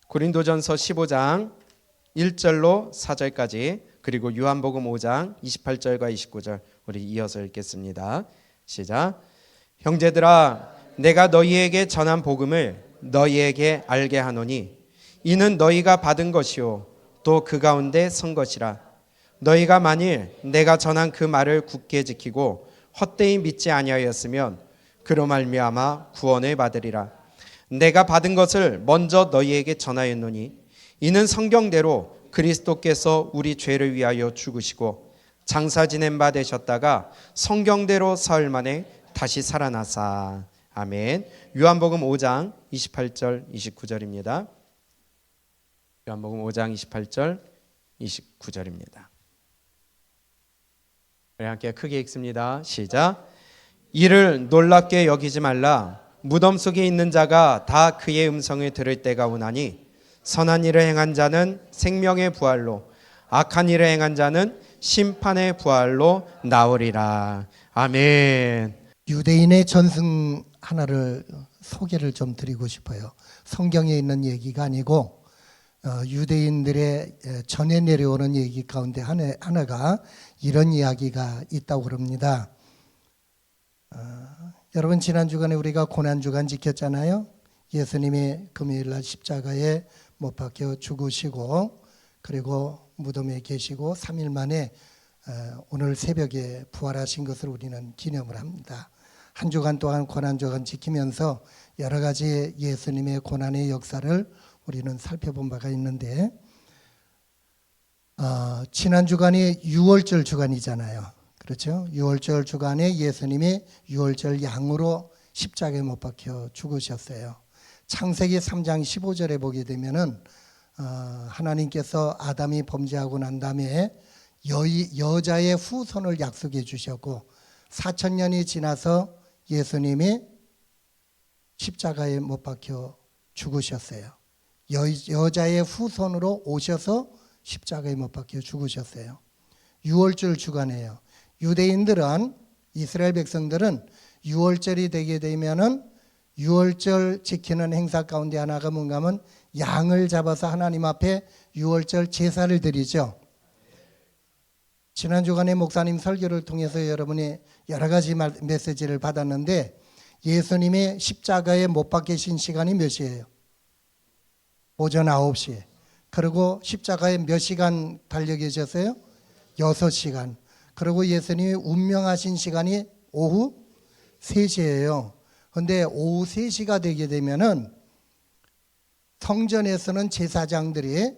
고린도전서 15장 1절로 4절까지, 그리고 요한복음 5장 28절과 29절 우리 이어서 읽겠습니다. 시작. 형제들아, 내가 너희에게 전한 복음을 너희에게 알게 하노니 이는 너희가 받은 것이요 또 그 가운데 선 것이라. 너희가 만일 내가 전한 그 말을 굳게 지키고 헛되이 믿지 아니하였으면 그로 말미암아 구원을 받으리라. 내가 받은 것을 먼저 너희에게 전하였노니 이는 성경대로 그리스도께서 우리 죄를 위하여 죽으시고 장사 지낸 바 되셨다가 성경대로 사흘 만에 다시 살아나사. 아멘. 요한복음 5장 28절 29절입니다. 요한복음 5장 28절 29절입니다. 우리 함께 크게 읽습니다. 시작. 이를 놀랍게 여기지 말라. 무덤 속에 있는 자가 다 그의 음성을 들을 때가 오나니 선한 일을 행한 자는 생명의 부활로, 악한 일을 행한 자는 심판의 부활로 나오리라. 아멘. 유대인의 전승 하나를 소개를 좀 드리고 싶어요. 성경에 있는 얘기가 아니고 유대인들의 전해 내려오는 얘기 가운데 하나가 이런 이야기가 있다고 그럽니다. 여러분, 지난 주간에 우리가 고난주간 지켰잖아요. 예수님이 금요일날 십자가에 못 박혀 죽으시고 그리고 무덤에 계시고 3일 만에 오늘 새벽에 부활하신 것을 우리는 기념을 합니다. 한 주간 동안 고난주간 지키면서 여러 가지 예수님의 고난의 역사를 우리는 살펴본 바가 있는데, 지난 주간이 유월절 주간이잖아요. 그렇죠? 유월절 주간에 예수님이 유월절 양으로 십자가에 못 박혀 죽으셨어요. 창세기 3장 15절에 보게 되면은 하나님께서 아담이 범죄하고 난 다음에 여자의 후손을 약속해 주셨고 4,000년이 지나서 예수님이 십자가에 못 박혀 죽으셨어요. 여자의 후손으로 오셔서 십자가에 못 박혀 죽으셨어요. 유월절 주간이에요. 유대인들은, 이스라엘 백성들은 유월절이 되게 되면은 유월절 지키는 행사 가운데 하나가 뭔가 하면 양을 잡아서 하나님 앞에 유월절 제사를 드리죠. 지난 주간에 목사님 설교를 통해서 여러분이 여러 가지 메시지를 받았는데, 예수님이 십자가에 못 박히신 시간이 몇 시예요? 오전 9시에. 그리고 십자가에 몇 시간 달려 계셨어요? 6시간. 그리고 예수님이 운명하신 시간이 오후 3시예요. 그런데 오후 3시가 되게 되면은 성전에서는 제사장들이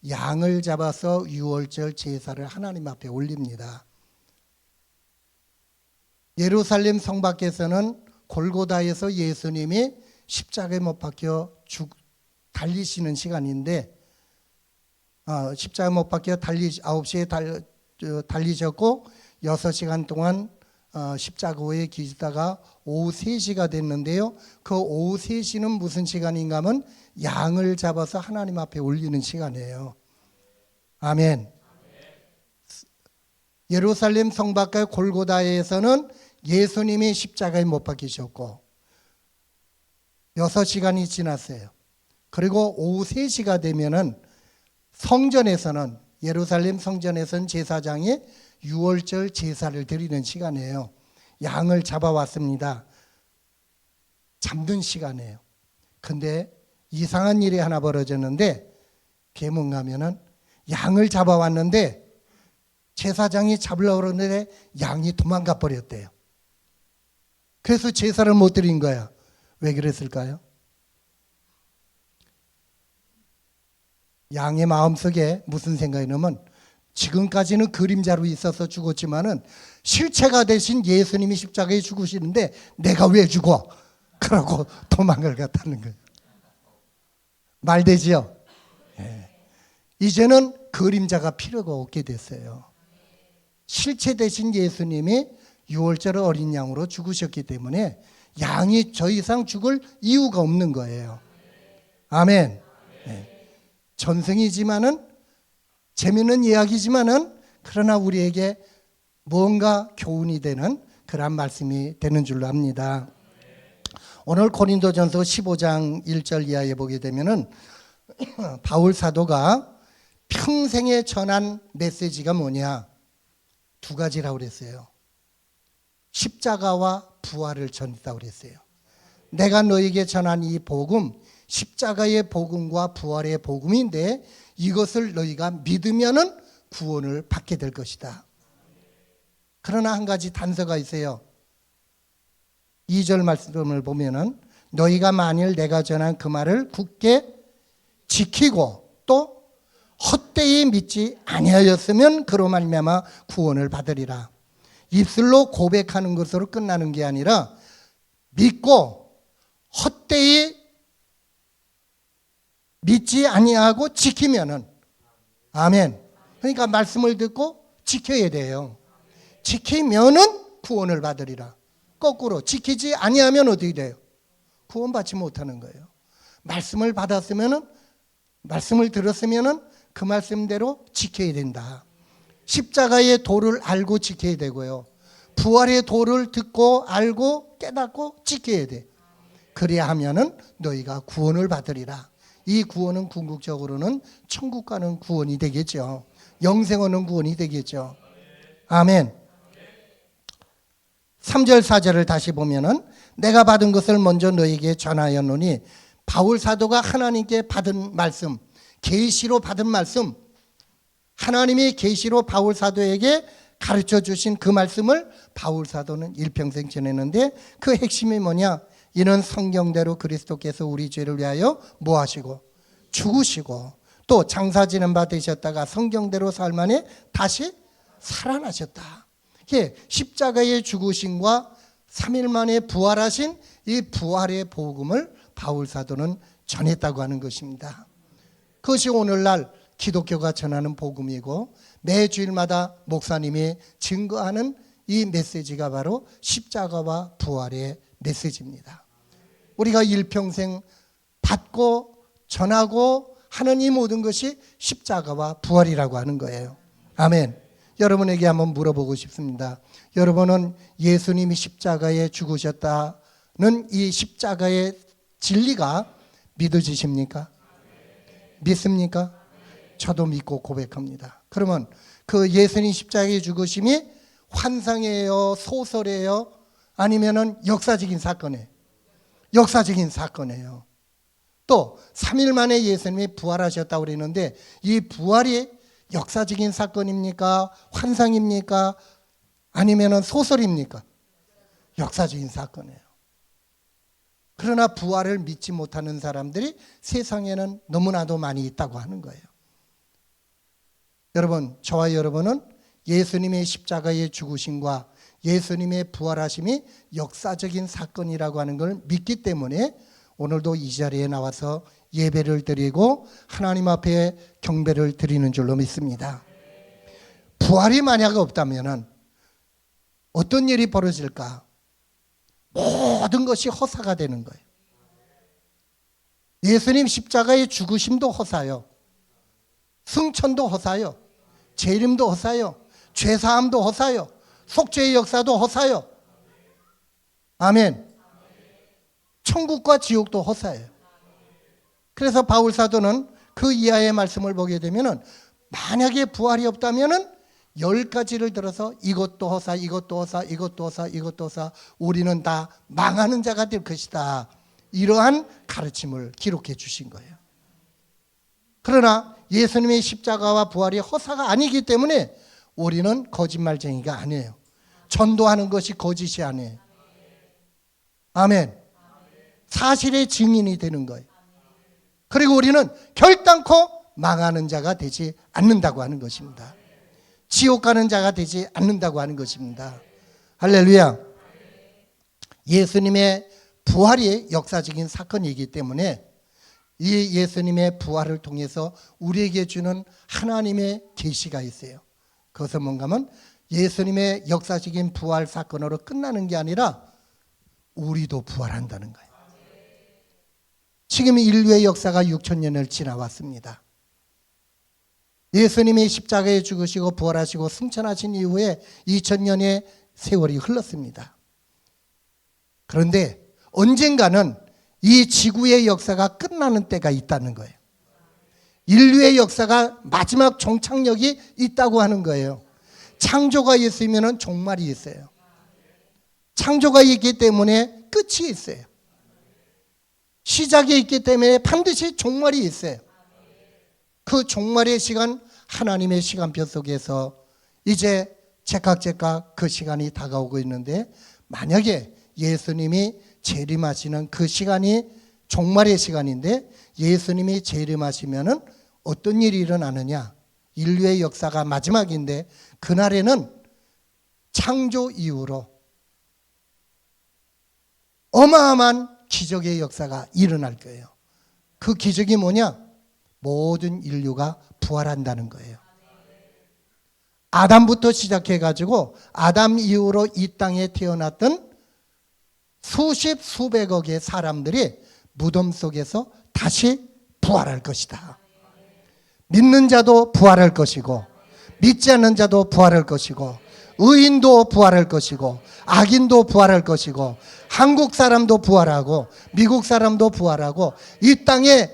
양을 잡아서 유월절 제사를 하나님 앞에 올립니다. 예루살렘 성 밖에서는 골고다에서 예수님이 십자가에 못 박혀 달리시는 시간인데, 십자가에 못 박혀 9시에 달리셨고 6시간 동안 십자가 위에 계시다가 오후 3시가 됐는데요. 그 오후 3시는 무슨 시간인가 하면 양을 잡아서 하나님 앞에 올리는 시간이에요. 아멘. 예루살렘 성 밖의 골고다에서는 예수님이 십자가에 못 박히셨고 6시간이 지났어요. 그리고 오후 3시가 되면은 성전에서는, 예루살렘 성전에서는 제사장이 유월절 제사를 드리는 시간이에요. 양을 잡아왔습니다. 잡는 시간이에요. 근데 이상한 일이 하나 벌어졌는데, 그게 뭔가 하면은 양을 잡아왔는데 제사장이 잡으려고 그러는데 양이 도망가 버렸대요. 그래서 제사를 못 드린 거야. 왜 그랬을까요? 양의 마음속에 무슨 생각이 나면, 지금까지는 그림자로 있어서 죽었지만은 실체가 되신 예수님이 십자가에 죽으시는데 내가 왜 죽어? 그러고 도망을 갔다는 거예요. 말되지요? 네. 이제는 그림자가 필요가 없게 됐어요. 실체 되신 예수님이 유월절 어린 양으로 죽으셨기 때문에 양이 더 이상 죽을 이유가 없는 거예요. 아멘. 네. 전승이지만은, 재미있는 이야기지만은, 그러나 우리에게 뭔가 교훈이 되는 그런 말씀이 되는 줄로 압니다. 오늘 고린도전서 15장 1절 이하에 보게 되면은 바울 사도가 평생에 전한 메시지가 뭐냐? 두 가지라고 그랬어요. 십자가와 부활을 전했다고 그랬어요. 내가 너에게 전한 이 복음, 십자가의 복음과 부활의 복음인데 이것을 너희가 믿으면은 구원을 받게 될 것이다. 그러나 한 가지 단서가 있어요. 2절 말씀을 보면은 너희가 만일 내가 전한 그 말을 굳게 지키고 또 헛되이 믿지 아니하였으면 그로 말미암아 구원을 받으리라. 입술로 고백하는 것으로 끝나는 게 아니라 믿고 헛되이 믿지 아니하고 지키면은 아멘. 그러니까 말씀을 듣고 지켜야 돼요. 지키면은 구원을 받으리라. 거꾸로 지키지 아니하면 어떻게 돼요? 구원받지 못하는 거예요. 말씀을 받았으면은 말씀을 들었으면은 그 말씀대로 지켜야 된다. 십자가의 도를 알고 지켜야 되고요. 부활의 도를 듣고 알고 깨닫고 지켜야 돼. 그래야 하면은 너희가 구원을 받으리라. 이 구원은 궁극적으로는 천국 가는 구원이 되겠죠. 영생 얻는 구원이 되겠죠. 아멘. 3절 4절을 다시 보면은 내가 받은 것을 먼저 너에게 전하였노니 바울 사도가 하나님께 받은 말씀, 계시로 받은 말씀, 하나님이 계시로 바울 사도에게 가르쳐 주신 그 말씀을 바울 사도는 일평생 전했는데 그 핵심이 뭐냐? 이는 성경대로 그리스도께서 우리 죄를 위하여 뭐 하시고 죽으시고 또 장사 지는 바 되셨다가 성경대로 삶 안에 다시 살아나셨다. 이게 십자가의 죽으심과 3일 만에 부활하신 이 부활의 복음을 바울 사도는 전했다고 하는 것입니다. 그것이 오늘날 기독교가 전하는 복음이고 매 주일마다 목사님이 증거하는 이 메시지가 바로 십자가와 부활의 메시지입니다. 우리가 일평생 받고 전하고 하는 이 모든 것이 십자가와 부활이라고 하는 거예요. 아멘. 여러분에게 한번 물어보고 싶습니다. 여러분은 예수님이 십자가에 죽으셨다는 이 십자가의 진리가 믿어지십니까? 믿습니까? 저도 믿고 고백합니다. 그러면 그 예수님 십자가의 죽으심이 환상이에요? 소설이에요? 아니면은 역사적인 사건이에요? 역사적인 사건이에요. 또 3일 만에 예수님이 부활하셨다고 그랬는데 이 부활이 역사적인 사건입니까? 환상입니까? 아니면은 소설입니까? 역사적인 사건이에요. 그러나 부활을 믿지 못하는 사람들이 세상에는 너무나도 많이 있다고 하는 거예요. 여러분, 저와 여러분은 예수님의 십자가의 죽으심과 예수님의 부활하심이 역사적인 사건이라고 하는 걸 믿기 때문에 오늘도 이 자리에 나와서 예배를 드리고 하나님 앞에 경배를 드리는 줄로 믿습니다. 부활이 만약 없다면 어떤 일이 벌어질까? 모든 것이 허사가 되는 거예요. 예수님 십자가의 죽으심도 허사요. 승천도 허사요. 재림도 허사요. 죄사함도 허사요. 속죄의 역사도 허사요. 아멘. 천국과 지옥도 허사예요. 그래서 바울 사도는 그 이하의 말씀을 보게 되면은 만약에 부활이 없다면은 10가지를 들어서 이것도 허사, 이것도 허사, 이것도 허사, 이것도 허사, 우리는 다 망하는 자가 될 것이다. 이러한 가르침을 기록해 주신 거예요. 그러나 예수님의 십자가와 부활이 허사가 아니기 때문에 우리는 거짓말쟁이가 아니에요. 전도하는 것이 거짓이 아니에요. 아멘. 사실의 증인이 되는 거예요. 그리고 우리는 결단코 망하는 자가 되지 않는다고 하는 것입니다. 지옥 가는 자가 되지 않는다고 하는 것입니다. 할렐루야. 예수님의 부활이 역사적인 사건이기 때문에 이 예수님의 부활을 통해서 우리에게 주는 하나님의 계시가 있어요. 그것은 뭔가 하면 예수님의 역사적인 부활 사건으로 끝나는 게 아니라 우리도 부활한다는 거예요. 지금 인류의 역사가 6,000년을 지나왔습니다. 예수님이 십자가에 죽으시고 부활하시고 승천하신 이후에 2,000년의 세월이 흘렀습니다. 그런데 언젠가는 이 지구의 역사가 끝나는 때가 있다는 거예요. 인류의 역사가 마지막 종착역이 있다고 하는 거예요. 창조가 있으면 종말이 있어요. 창조가 있기 때문에 끝이 있어요. 시작이 있기 때문에 반드시 종말이 있어요. 그 종말의 시간, 하나님의 시간표 속에서 이제 제각제각 그 시간이 다가오고 있는데, 만약에 예수님이 재림하시는 그 시간이 종말의 시간인데 예수님이 재림하시면은 어떤 일이 일어나느냐? 인류의 역사가 마지막인데 그날에는 창조 이후로 어마어마한 기적의 역사가 일어날 거예요. 그 기적이 뭐냐? 모든 인류가 부활한다는 거예요. 아담부터 시작해가지고 아담 이후로 이 땅에 태어났던 수십 수백억의 사람들이 무덤 속에서 다시 부활할 것이다. 믿는 자도 부활할 것이고 믿지 않는 자도 부활할 것이고 의인도 부활할 것이고 악인도 부활할 것이고 한국 사람도 부활하고 미국 사람도 부활하고 이 땅에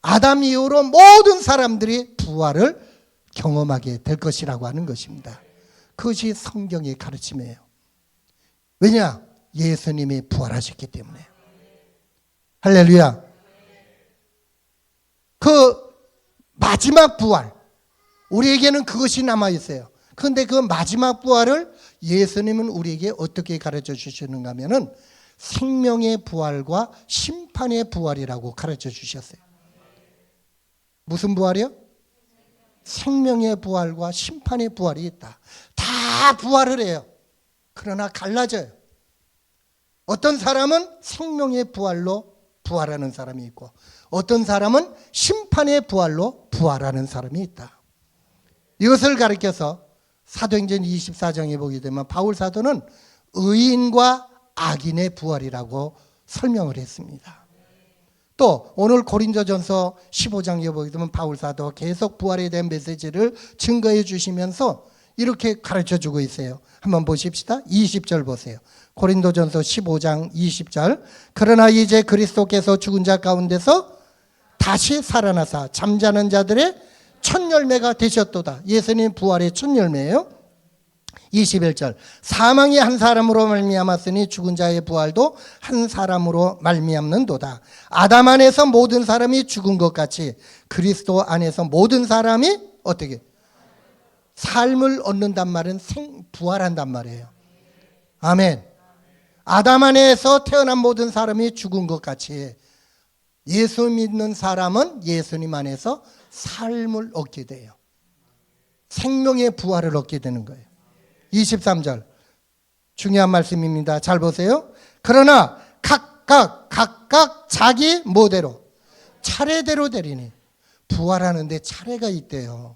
아담 이후로 모든 사람들이 부활을 경험하게 될 것이라고 하는 것입니다. 그것이 성경의 가르침이에요. 왜냐? 예수님이 부활하셨기 때문에. 할렐루야. 그 마지막 부활, 우리에게는 그것이 남아있어요. 그런데 그 마지막 부활을 예수님은 우리에게 어떻게 가르쳐 주시는가 하면은 생명의 부활과 심판의 부활이라고 가르쳐 주셨어요. 무슨 부활이요? 생명의 부활과 심판의 부활이 있다. 다 부활을 해요. 그러나 갈라져요. 어떤 사람은 생명의 부활로 부활하는 사람이 있고 어떤 사람은 심판의 부활로 부활하는 사람이 있다. 이것을 가리켜서 사도행전 24장에 보게 되면 바울 사도는 의인과 악인의 부활이라고 설명을 했습니다. 또 오늘 고린도전서 15장에 보게 되면 바울 사도 계속 부활에 대한 메시지를 증거해 주시면서 이렇게 가르쳐 주고 있어요. 한번 보십시다. 20절 보세요. 고린도전서 15장 20절. 그러나 이제 그리스도께서 죽은 자 가운데서 다시 살아나사 잠자는 자들의 첫 열매가 되셨도다. 예수님 부활의 첫 열매예요. 21절. 사망이 한 사람으로 말미암았으니 죽은 자의 부활도 한 사람으로 말미암는도다. 아담 안에서 모든 사람이 죽은 것 같이 그리스도 안에서 모든 사람이 어떻게? 삶을 얻는단 말은 부활한단 말이에요. 아멘. 아담 안에서 태어난 모든 사람이 죽은 것 같이 예수 믿는 사람은 예수님 안에서 삶을 얻게 돼요. 생명의 부활을 얻게 되는 거예요. 23절 중요한 말씀입니다. 잘 보세요. 그러나 각각 자기 뭐대로 차례대로 되리니. 부활하는데 차례가 있대요.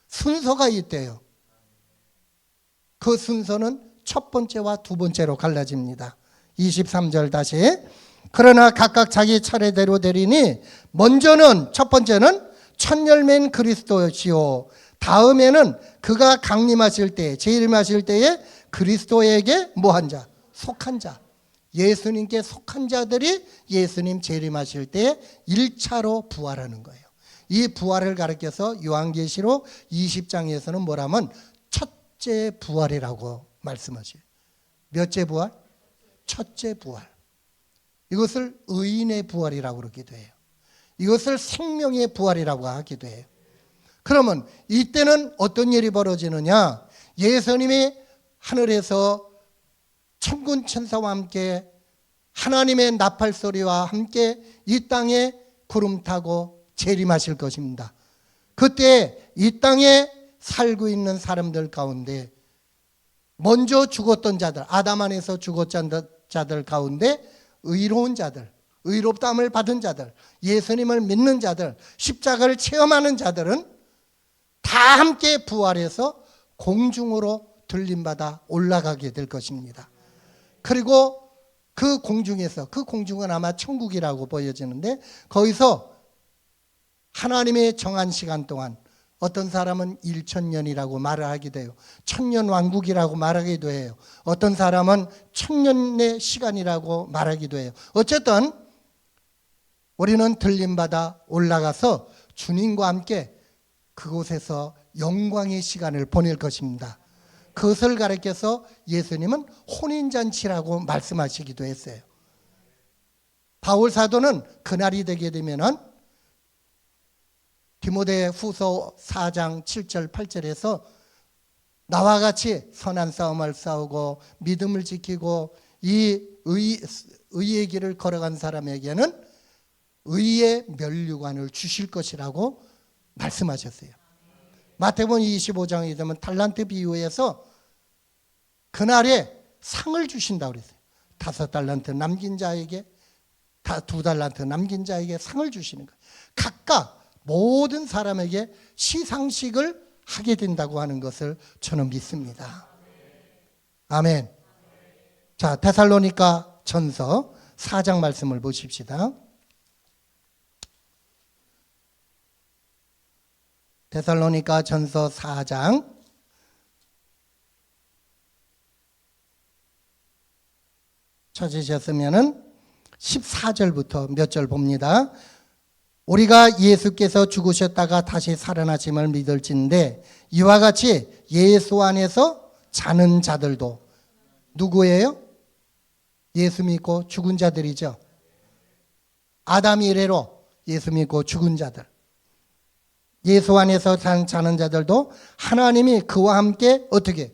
순서가 있대요. 그 순서는 첫 번째와 두 번째로 갈라집니다. 23절 다시. 그러나 각각 자기 차례대로 되리니 먼저는 첫 번째는 첫 열매인 그리스도시요 다음에는 그가 강림하실 때 재림하실 때에 그리스도에게 뭐한 자? 속한 자. 예수님께 속한 자들이 예수님 재림하실 때에 1차로 부활하는 거예요. 이 부활을 가리켜서 요한계시록 20장에서는 뭐라면 첫째 부활이라고 말씀하셔요. 몇째 부활? 첫째 부활. 이것을 의인의 부활이라고 그러기도 해요. 이것을 생명의 부활이라고 하기도 해요. 그러면 이때는 어떤 일이 벌어지느냐? 예수님이 하늘에서 천군 천사와 함께 하나님의 나팔 소리와 함께 이 땅에 구름 타고 재림하실 것입니다. 그때 이 땅에 살고 있는 사람들 가운데 먼저 죽었던 자들, 아담 안에서 죽었던 자들 가운데 의로운 자들, 의롭다함을 받은 자들, 예수님을 믿는 자들, 십자가를 체험하는 자들은 다 함께 부활해서 공중으로 들림받아 올라가게 될 것입니다. 그리고 그 공중에서, 그 공중은 아마 천국이라고 보여지는데 거기서 하나님의 정한 시간 동안 어떤 사람은 1000년이라고 말을 하기도 해요. 천년왕국이라고 말하기도 해요. 어떤 사람은 1000년의 시간이라고 말하기도 해요. 어쨌든 우리는 들림받아 올라가서 주님과 함께 그곳에서 영광의 시간을 보낼 것입니다. 그것을 가리켜서 예수님은 혼인잔치라고 말씀하시기도 했어요. 바울 사도는 그날이 되게 되면은 디모데 후서 4장 7절 8절에서 나와 같이 선한 싸움을 싸우고 믿음을 지키고 이 의의 길을 걸어간 사람에게는 의의 면류관을 주실 것이라고 말씀하셨어요. 마태복음 25장이 되면 달란트 비유에서 그날에 상을 주신다고 그랬어요. 5달란트 남긴 자에게, 2달란트 남긴 자에게 상을 주시는 거예요. 각각 모든 사람에게 시상식을 하게 된다고 하는 것을 저는 믿습니다. 아멘. 자, 데살로니가 전서 4장 말씀을 보십시다. 데살로니가 전서 4장 찾으셨으면은 14절부터 몇 절 봅니다. 우리가 예수께서 죽으셨다가 다시 살아나심을 믿을진데 이와 같이 예수 안에서 자는 자들도 누구예요? 예수 믿고 죽은 자들이죠. 아담 이래로 예수 믿고 죽은 자들. 예수 안에서 자는 자들도 하나님이 그와 함께 어떻게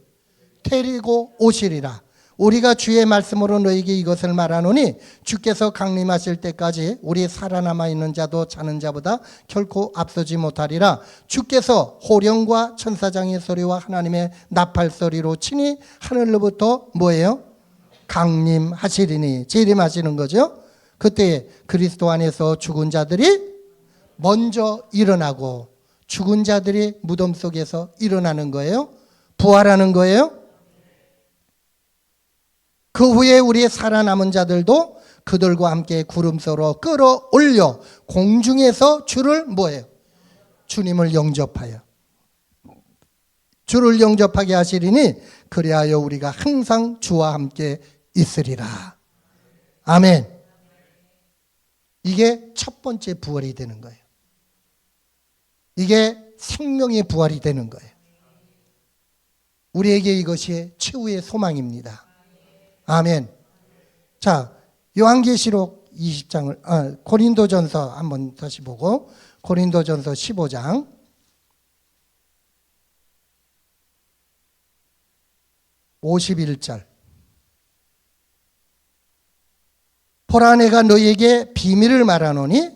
데리고 오시리라. 우리가 주의 말씀으로 너에게 이것을 말하노니 주께서 강림하실 때까지 우리 살아남아 있는 자도 자는 자보다 결코 앞서지 못하리라. 주께서 호령과 천사장의 소리와 하나님의 나팔 소리로 친히 하늘로부터 뭐예요? 강림하시리니, 재림하시는 거죠. 그때 그리스도 안에서 죽은 자들이 먼저 일어나고 죽은 자들이 무덤 속에서 일어나는 거예요. 부활하는 거예요. 그 후에 우리 살아남은 자들도 그들과 함께 구름소로 끌어올려 공중에서 주를 뭐예요? 주님을 영접하여 주를 영접하게 하시리니 그리하여 우리가 항상 주와 함께 있으리라. 아멘. 이게 첫 번째 부활이 되는 거예요. 이게 생명의 부활이 되는 거예요. 우리에게 이것이 최후의 소망입니다. 아멘. 자, 요한계시록 20장을 고린도전서 한번 다시 보고 고린도전서 15장 51절. 보라 내가 너희에게 비밀을 말하노니,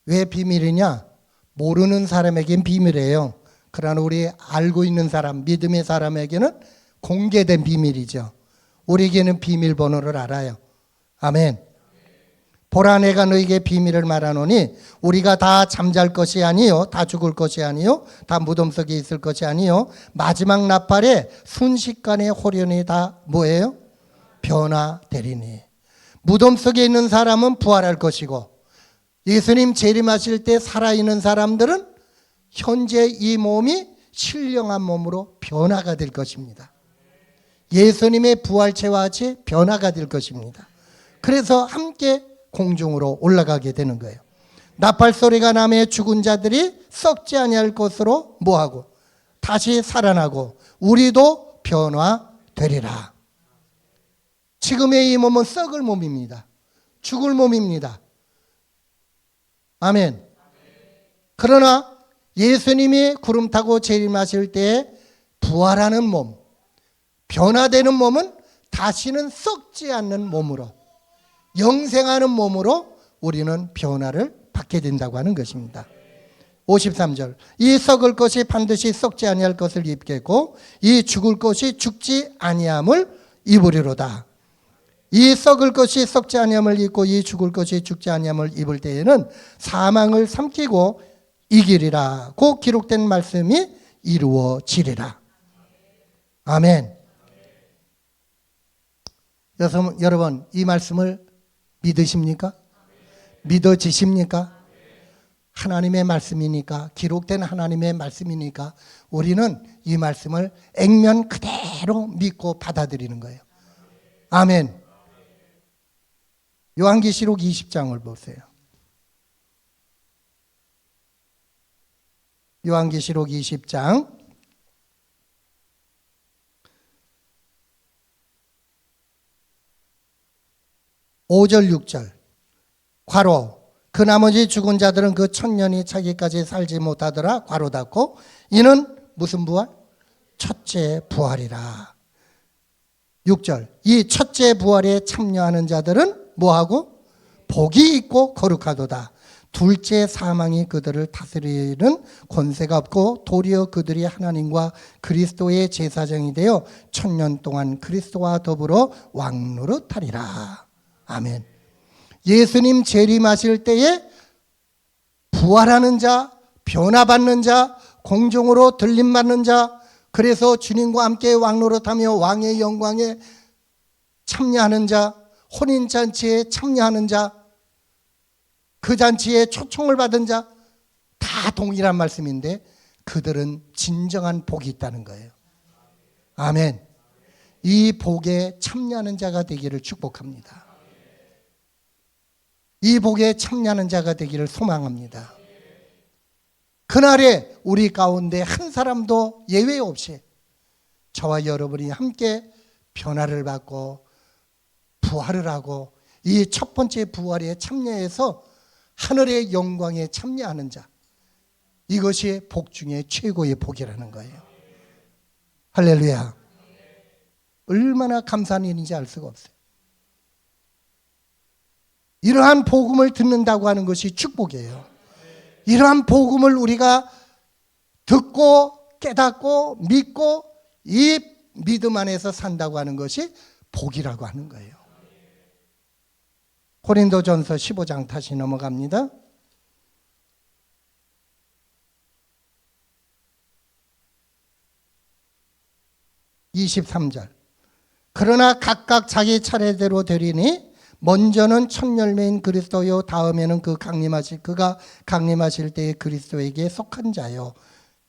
왜 비밀이냐? 모르는 사람에겐 비밀이에요. 그러나 우리 알고 있는 사람, 믿음의 사람에게는 공개된 비밀이죠. 우리에게는 비밀번호를 알아요. 아멘. 보라 내가 너희에게 비밀을 말하노니 우리가 다 잠잘 것이 아니요 다 죽을 것이 아니요 다 무덤 속에 있을 것이 아니요 마지막 나팔에 순식간에 호련히 다 뭐예요? 변화되리니. 무덤 속에 있는 사람은 부활할 것이고 예수님 재림하실 때 살아있는 사람들은 현재 이 몸이 신령한 몸으로 변화가 될 것입니다. 예수님의 부활체와 같이 변화가 될 것입니다. 그래서 함께 공중으로 올라가게 되는 거예요. 나팔 소리가 나매 죽은 자들이 썩지 아니할 것으로 뭐하고 다시 살아나고 우리도 변화되리라. 지금의 이 몸은 썩을 몸입니다. 죽을 몸입니다. 아멘. 그러나 예수님이 구름 타고 재림하실 때 부활하는 몸, 변화되는 몸은 다시는 썩지 않는 몸으로, 영생하는 몸으로 우리는 변화를 받게 된다고 하는 것입니다. 53절. 이 썩을 것이 반드시 썩지 아니할 것을 입겠고 이 죽을 것이 죽지 아니함을 입으리로다. 이 썩을 것이 썩지 아니함을 입고 이 죽을 것이 죽지 아니함을 입을 때에는 사망을 삼키고 이기리라. 고 기록된 말씀이 이루어지리라. 아멘. 여러분 이 말씀을 믿으십니까? 믿어지십니까? 하나님의 말씀이니까, 기록된 하나님의 말씀이니까 우리는 이 말씀을 액면 그대로 믿고 받아들이는 거예요. 아멘. 요한계시록 20장을 보세요. 요한계시록 20장 5절 6절 괄호 그 나머지 죽은 자들은 그 천년이 차기까지 살지 못하더라. 괄호 닫고 이는 무슨 부활? 첫째 부활이라. 6절 이 첫째 부활에 참여하는 자들은 뭐하고? 복이 있고 거룩하도다. 둘째 사망이 그들을 다스리는 권세가 없고 도리어 그들이 하나님과 그리스도의 제사장이 되어 천년 동안 그리스도와 더불어 왕노릇하리라. 아멘. 예수님 재림하실 때에 부활하는 자, 변화받는 자, 공중으로 들림받는 자, 그래서 주님과 함께 왕노릇하며 왕의 영광에 참여하는 자, 혼인잔치에 참여하는 자, 그 잔치에 초청을 받은 자, 다 동일한 말씀인데 그들은 진정한 복이 있다는 거예요. 아멘. 이 복에 참여하는 자가 되기를 축복합니다. 이 복에 참여하는 자가 되기를 소망합니다. 그날에 우리 가운데 한 사람도 예외 없이 저와 여러분이 함께 변화를 받고 부활을 하고 이 첫 번째 부활에 참여해서 하늘의 영광에 참여하는 자, 이것이 복 중에 최고의 복이라는 거예요. 할렐루야. 얼마나 감사한 일인지 알 수가 없어요. 이러한 복음을 듣는다고 하는 것이 축복이에요. 이러한 복음을 우리가 듣고 깨닫고 믿고 이 믿음 안에서 산다고 하는 것이 복이라고 하는 거예요. 고린도전서 15장 다시 넘어갑니다. (23절) 그러나 각각 자기 차례대로 되리니 먼저는 첫 열매인 그리스도요 다음에는 그가 강림하실 때에 그리스도에게 속한 자요.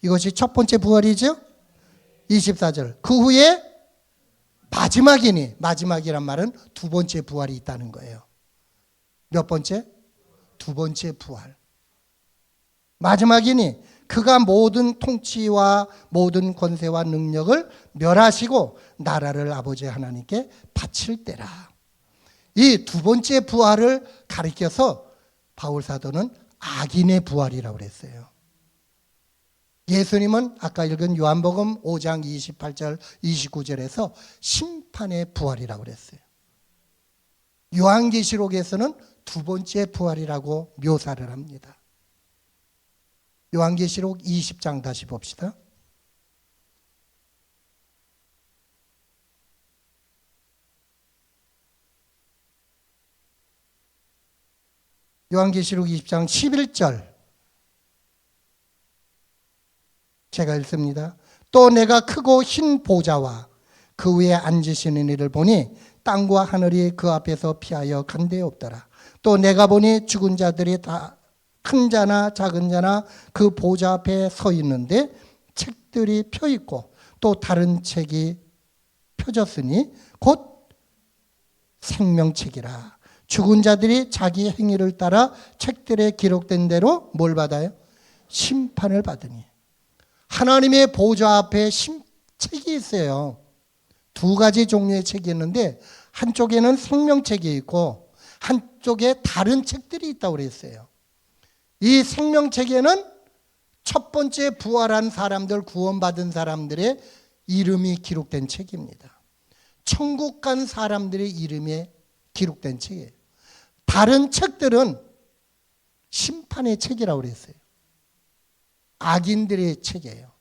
이것이 첫 번째 부활이죠. 24절 그 후에 마지막이니, 마지막이란 말은 두 번째 부활이 있다는 거예요. 몇 번째? 두 번째 부활. 마지막이니 그가 모든 통치와 모든 권세와 능력을 멸하시고 나라를 아버지 하나님께 바칠 때라. 이 두 번째 부활을 가리켜서 바울 사도는 악인의 부활이라고 그랬어요. 예수님은 아까 읽은 요한복음 5장 28절 29절에서 심판의 부활이라고 그랬어요. 요한계시록에서는 두 번째 부활이라고 묘사를 합니다. 요한계시록 20장 다시 봅시다. 요한계시록 20장 11절 제가 읽습니다. 또 내가 크고 흰 보좌와 그 위에 앉으시는 이를 보니 땅과 하늘이 그 앞에서 피하여 간데 없더라. 또 내가 보니 죽은 자들이 다 큰 자나 작은 자나 그 보좌 앞에 서 있는데 책들이 펴 있고 또 다른 책이 펴졌으니 곧 생명책이라. 죽은 자들이 자기 행위를 따라 책들에 기록된 대로 뭘 받아요? 심판을 받으니. 하나님의 보좌 앞에 책이 있어요. 두 가지 종류의 책이 있는데 한쪽에는 생명책이 있고 한쪽에 다른 책들이 있다고 그랬어요. 이 생명책에는 첫 번째 부활한 사람들, 구원받은 사람들의 이름이 기록된 책입니다. 천국 간 사람들의 이름이 기록된 책이에요. 다른 책들은 심판의 책이라고 그랬어요. 악인들의 책이에요.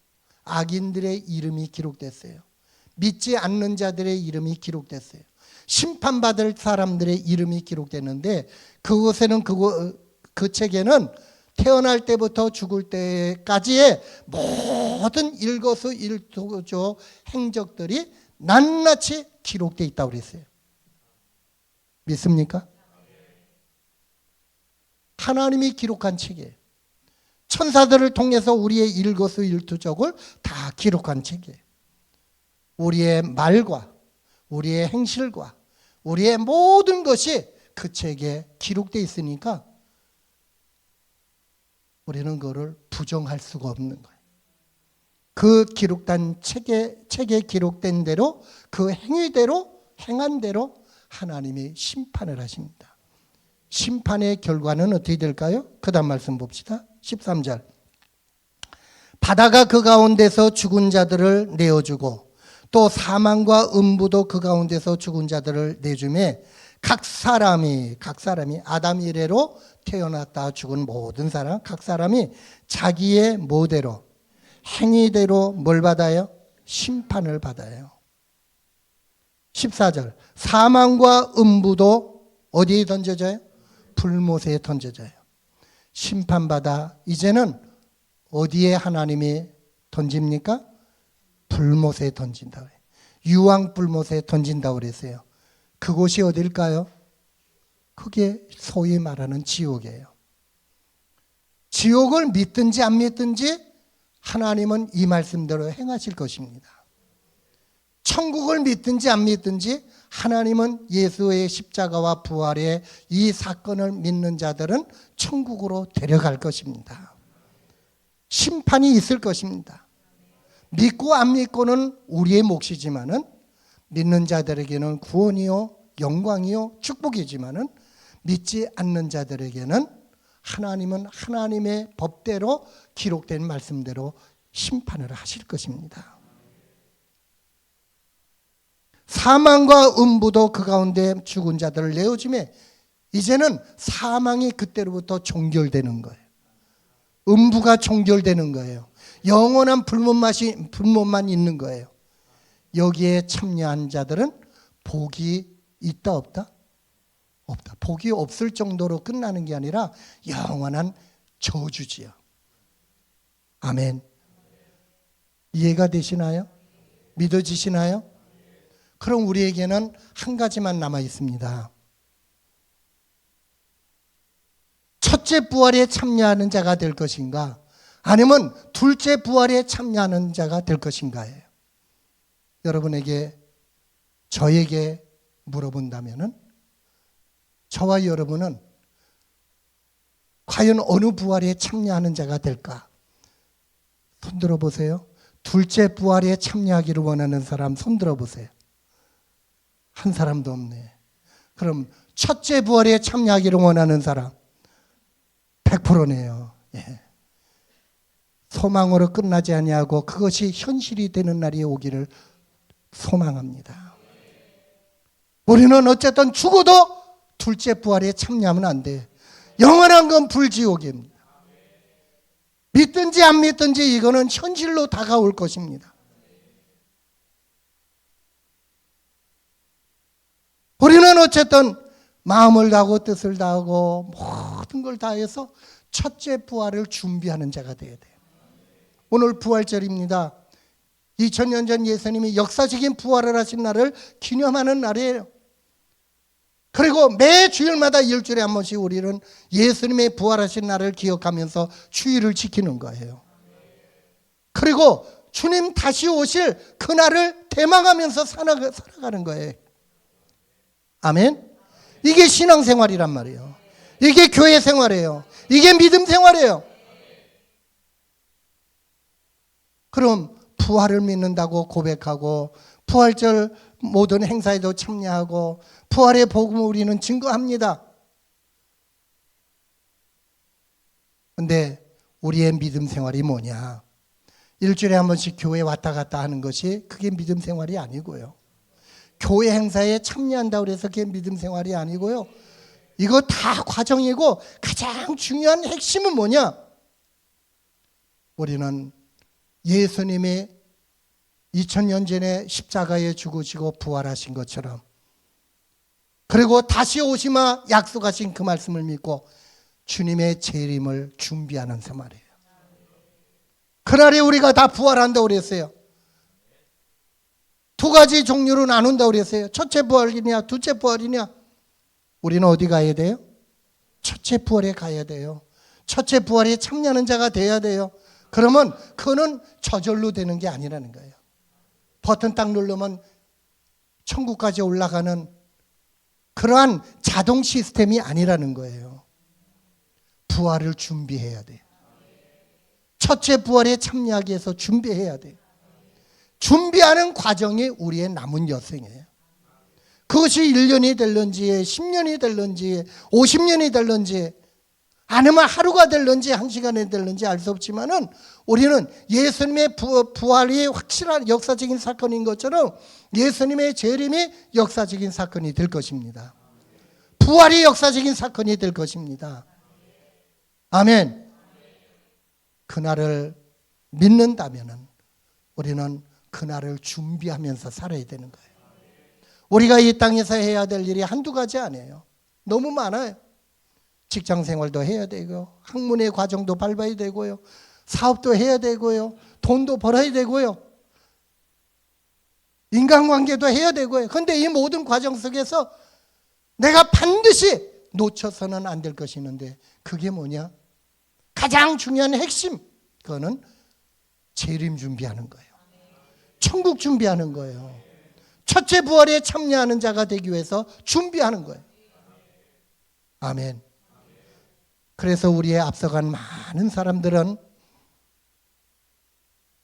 악인들의 이름이 기록됐어요. 믿지 않는 자들의 이름이 기록됐어요. 심판받을 사람들의 이름이 기록됐는데 그곳에는 그 책에는 태어날 때부터 죽을 때까지의 모든 일거수일투족 행적들이 낱낱이 기록되어 있다고 그랬어요. 믿습니까? 하나님이 기록한 책이에요. 천사들을 통해서 우리의 일거수일투족을 다 기록한 책이에요. 우리의 말과 우리의 행실과 우리의 모든 것이 그 책에 기록되어 있으니까 우리는 그거를 부정할 수가 없는 거예요. 그 기록된 책에 기록된 대로 그 행위대로 행한 대로 하나님이 심판을 하십니다. 심판의 결과는 어떻게 될까요? 그 다음 말씀 봅시다. 13절. 바다가 그 가운데서 죽은 자들을 내어주고 또 사망과 음부도 그 가운데서 죽은 자들을 내주매 각 사람이 아담 이래로 태어났다 죽은 모든 사람 각 사람이 자기의 모대로 행위대로 뭘 받아요? 심판을 받아요. 14절. 사망과 음부도 어디에 던져져요? 불못에 던져져요. 심판받아 이제는 어디에 하나님이 던집니까? 불못에 던진다고 해요. 유황 불못에 던진다고 그랬어요. 그곳이 어딜까요? 그게 소위 말하는 지옥이에요. 지옥을 믿든지 안 믿든지 하나님은 이 말씀대로 행하실 것입니다. 천국을 믿든지 안 믿든지 하나님은 예수의 십자가와 부활의 이 사건을 믿는 자들은 천국으로 데려갈 것입니다. 심판이 있을 것입니다. 믿고 안 믿고는 우리의 몫이지만은 믿는 자들에게는 구원이요 영광이요 축복이지만은 믿지 않는 자들에게는 하나님은 하나님의 법대로 기록된 말씀대로 심판을 하실 것입니다. 사망과 음부도 그 가운데 죽은 자들을 내어주매 이제는 사망이 그때로부터 종결되는 거예요. 음부가 종결되는 거예요. 영원한 불못만 있는 거예요. 여기에 참여한 자들은 복이 있다 없다? 없다. 복이 없을 정도로 끝나는 게 아니라 영원한 저주지요. 아멘. 이해가 되시나요? 믿어지시나요? 그럼 우리에게는 한 가지만 남아 있습니다. 첫째 부활에 참여하는 자가 될 것인가? 아니면 둘째 부활에 참여하는 자가 될 것인가예요. 여러분에게 저에게 물어본다면은 저와 여러분은 과연 어느 부활에 참여하는 자가 될까? 손 들어보세요. 둘째 부활에 참여하기를 원하는 사람 손 들어보세요. 한 사람도 없네. 그럼 첫째 부활에 참여하기를 원하는 사람 100%네요. 예. 소망으로 끝나지 아니하고 그것이 현실이 되는 날이 오기를 소망합니다. 우리는 어쨌든 죽어도 둘째 부활에 참여하면 안 돼. 영원한 건 불지옥입니다. 믿든지 안 믿든지 이거는 현실로 다가올 것입니다. 우리는 어쨌든 마음을 다하고 뜻을 다하고 모든 걸 다해서 첫째 부활을 준비하는 자가 되어야 돼요. 오늘 부활절입니다. 2000년 전 예수님이 역사적인 부활을 하신 날을 기념하는 날이에요. 그리고 매 주일마다 일주일에 한 번씩 우리는 예수님의 부활하신 날을 기억하면서 주일을 지키는 거예요. 그리고 주님 다시 오실 그날을 대망하면서 살아가는 거예요. 아멘. 이게 신앙생활이란 말이에요. 이게 교회 생활이에요. 이게 믿음 생활이에요. 그럼 부활을 믿는다고 고백하고 부활절 모든 행사에도 참여하고 부활의 복음을 우리는 증거합니다. 그런데 우리의 믿음 생활이 뭐냐? 일주일에 한 번씩 교회 왔다 갔다 하는 것이 그게 믿음 생활이 아니고요. 교회 행사에 참여한다고 해서 그게 믿음 생활이 아니고요. 이거 다 과정이고 가장 중요한 핵심은 뭐냐? 우리는 예수님이 2000년 전에 십자가에 죽으시고 부활하신 것처럼 그리고 다시 오시마 약속하신 그 말씀을 믿고 주님의 재림을 준비하는 생활이에요. 그날에 우리가 다 부활한다고 그랬어요. 두 가지 종류로 나눈다고 그랬어요. 첫째 부활이냐 둘째 부활이냐. 우리는 어디 가야 돼요? 첫째 부활에 가야 돼요. 첫째 부활에 참여하는 자가 돼야 돼요. 그러면 그거는 저절로 되는 게 아니라는 거예요. 버튼 딱 누르면 천국까지 올라가는 그러한 자동 시스템이 아니라는 거예요. 부활을 준비해야 돼요. 첫째 부활에 참여하기 위해서 준비해야 돼요. 준비하는 과정이 우리의 남은 여생이에요. 그것이 1년이 될런지 10년이 될런지 50년이 될런지 아니면 하루가 될런지 1시간이 될런지 알 수 없지만은 우리는 예수님의 부활이 확실한 역사적인 사건인 것처럼 예수님의 재림이 역사적인 사건이 될 것입니다. 부활이 역사적인 사건이 될 것입니다. 아멘. 그날을 믿는다면은 우리는 그날을 준비하면서 살아야 되는 거예요. 우리가 이 땅에서 해야 될 일이 한두 가지 아니에요. 너무 많아요. 직장 생활도 해야 되고 학문의 과정도 밟아야 되고요. 사업도 해야 되고요. 돈도 벌어야 되고요. 인간관계도 해야 되고요. 그런데 이 모든 과정 속에서 내가 반드시 놓쳐서는 안 될 것이 있는데 그게 뭐냐? 가장 중요한 핵심, 그거는 재림 준비하는 거예요. 천국 준비하는 거예요. 첫째 부활에 참여하는 자가 되기 위해서 준비하는 거예요. 아멘. 그래서 우리의 앞서간 많은 사람들은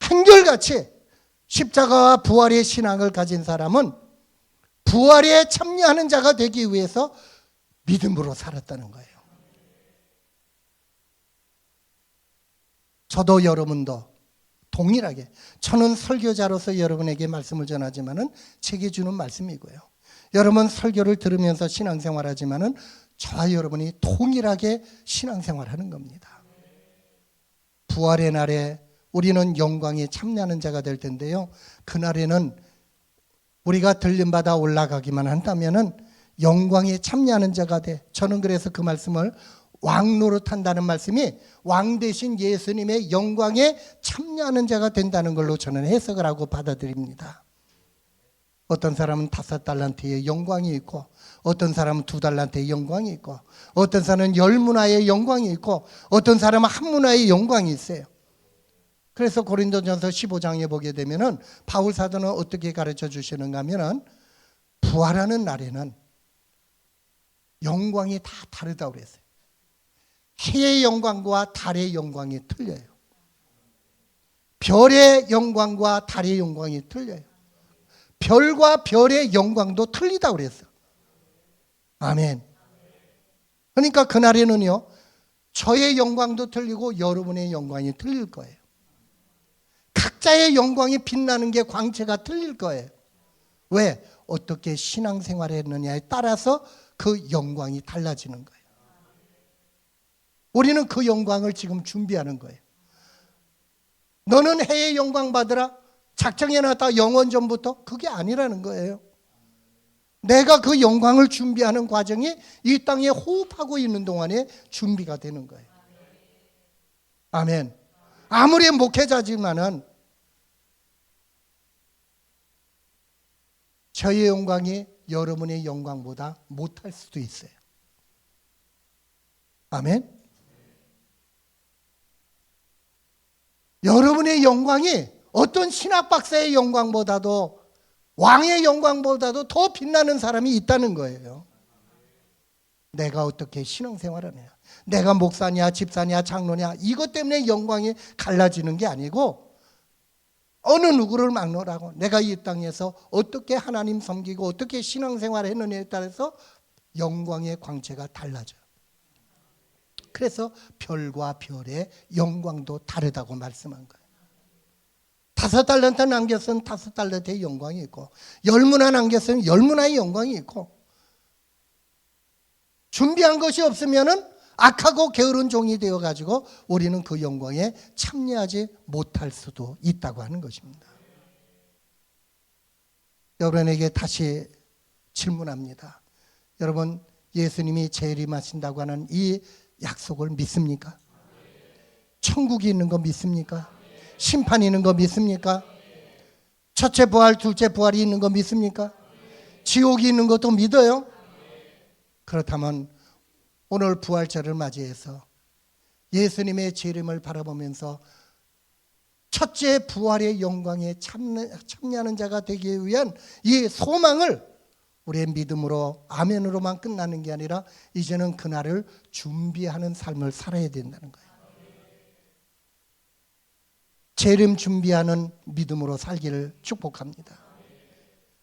한결같이 십자가와 부활의 신앙을 가진 사람은 부활에 참여하는 자가 되기 위해서 믿음으로 살았다는 거예요. 저도 여러분도 동일하게, 저는 설교자로서 여러분에게 말씀을 전하지만은 책이 주는 말씀이고요. 여러분 설교를 들으면서 신앙생활하지만은 저와 여러분이 동일하게 신앙생활하는 겁니다. 부활의 날에 우리는 영광에 참여하는 자가 될 텐데요. 그날에는 우리가 들림받아 올라가기만 한다면은 영광에 참여하는 자가 돼. 저는 그래서 그 말씀을 왕 노릇한다는 말씀이 왕 대신 예수님의 영광에 참여하는 자가 된다는 걸로 저는 해석을 하고 받아들입니다. 어떤 사람은 5달란트의 영광이 있고 어떤 사람은 2달란트의 영광이 있고 어떤 사람은 10문화의 영광이 있고 어떤 사람은 1문화의 영광이 있어요. 그래서 고린도전서 15장에 보게 되면은 바울 사도는 어떻게 가르쳐 주시는가 하면은 부활하는 날에는 영광이 다 다르다고 그랬어요. 해의 영광과 달의 영광이 틀려요. 별의 영광과 달의 영광이 틀려요. 별과 별의 영광도 틀리다고 그랬어요. 아멘. 그러니까 그날에는요, 저의 영광도 틀리고 여러분의 영광이 틀릴 거예요. 각자의 영광이 빛나는 게 광채가 틀릴 거예요. 왜? 어떻게 신앙생활을 했느냐에 따라서 그 영광이 달라지는 거예요. 우리는 그 영광을 지금 준비하는 거예요. 너는 해의 영광 받으라 작정해놨다 영원전부터, 그게 아니라는 거예요. 내가 그 영광을 준비하는 과정이 이 땅에 호흡하고 있는 동안에 준비가 되는 거예요. 아멘. 아무리 목회자지만은 저의 영광이 여러분의 영광보다 못할 수도 있어요. 아멘. 여러분의 영광이 어떤 신학 박사의 영광보다도 왕의 영광보다도 더 빛나는 사람이 있다는 거예요. 내가 어떻게 신앙생활하느냐, 내가 목사냐 집사냐 장로냐 이것 때문에 영광이 갈라지는 게 아니고 어느 누구를 막론하고 내가 이 땅에서 어떻게 하나님 섬기고 어떻게 신앙생활을 했느냐에 따라서 영광의 광채가 달라져요. 그래서 별과 별의 영광도 다르다고 말씀한 거예요. 5달란트 남겼으면 5달란트의 영광이 있고 10문화 남겼으면 10문화의 영광이 있고 준비한 것이 없으면은 악하고 게으른 종이 되어가지고 우리는 그 영광에 참여하지 못할 수도 있다고 하는 것입니다. 여러분에게 다시 질문합니다. 여러분 예수님이 재림하신다고 하는 이 약속을 믿습니까? 천국이 있는 거 믿습니까? 심판이 있는 거 믿습니까? 첫째 부활, 둘째 부활이 있는 거 믿습니까? 지옥이 있는 것도 믿어요? 그렇다면 오늘 부활절을 맞이해서 예수님의 재림을 바라보면서 첫째 부활의 영광에 참여하는 자가 되기 위한 이 소망을 우리의 믿음으로 아멘으로만 끝나는 게 아니라 이제는 그날을 준비하는 삶을 살아야 된다는 거예요. 재림 준비하는 믿음으로 살기를 축복합니다.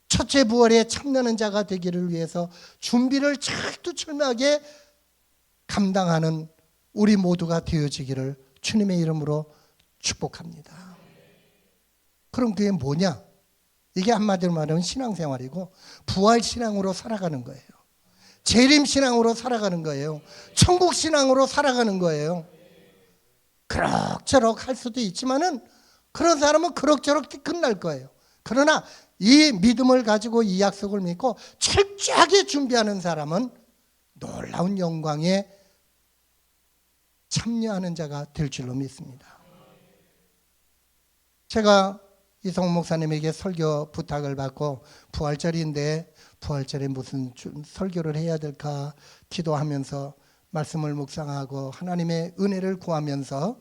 첫째 부활에 참여하는 자가 되기를 위해서 준비를 철두철미하게 감당하는 우리 모두가 되어지기를 주님의 이름으로 축복합니다. 그럼 그게 뭐냐? 이게 한마디로 말하면 신앙생활이고 부활신앙으로 살아가는 거예요. 재림신앙으로 살아가는 거예요. 천국신앙으로 살아가는 거예요. 그럭저럭 할 수도 있지만은 그런 사람은 그럭저럭 끝날 거예요. 그러나 이 믿음을 가지고 이 약속을 믿고 철저하게 준비하는 사람은 놀라운 영광에 참여하는 자가 될 줄로 믿습니다. 제가 이성 목사님에게 설교 부탁을 받고 부활절인데 부활절에 무슨 설교를 해야 될까 기도하면서 말씀을 묵상하고 하나님의 은혜를 구하면서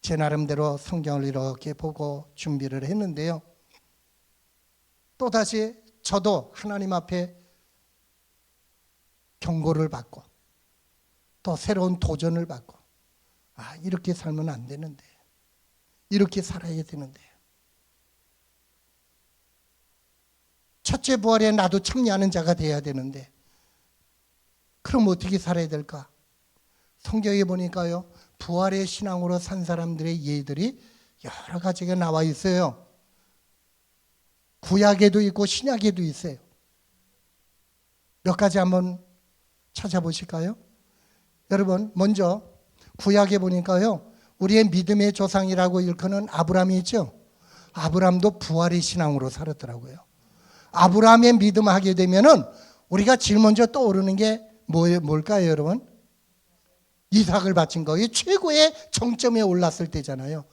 제 나름대로 성경을 이렇게 보고 준비를 했는데요. 또다시 저도 하나님 앞에 경고를 받고 또 새로운 도전을 받고 이렇게 살면 안 되는데 이렇게 살아야 되는데 첫째 부활에 나도 참여하는 자가 돼야 되는데 그럼 어떻게 살아야 될까? 성경에 보니까요 부활의 신앙으로 산 사람들의 예들이 여러 가지가 나와 있어요. 구약에도 있고 신약에도 있어요. 몇 가지 한번 찾아보실까요? 여러분 먼저 구약에 보니까요 우리의 믿음의 조상이라고 일컫는 아브라함이 있죠. 아브라함도 부활의 신앙으로 살았더라고요. 아브라함의 믿음 하게 되면은 우리가 제일 먼저 떠오르는 게 뭘까요, 여러분? 이삭을 바친 거예요. 최고의 정점에 올랐을 때잖아요.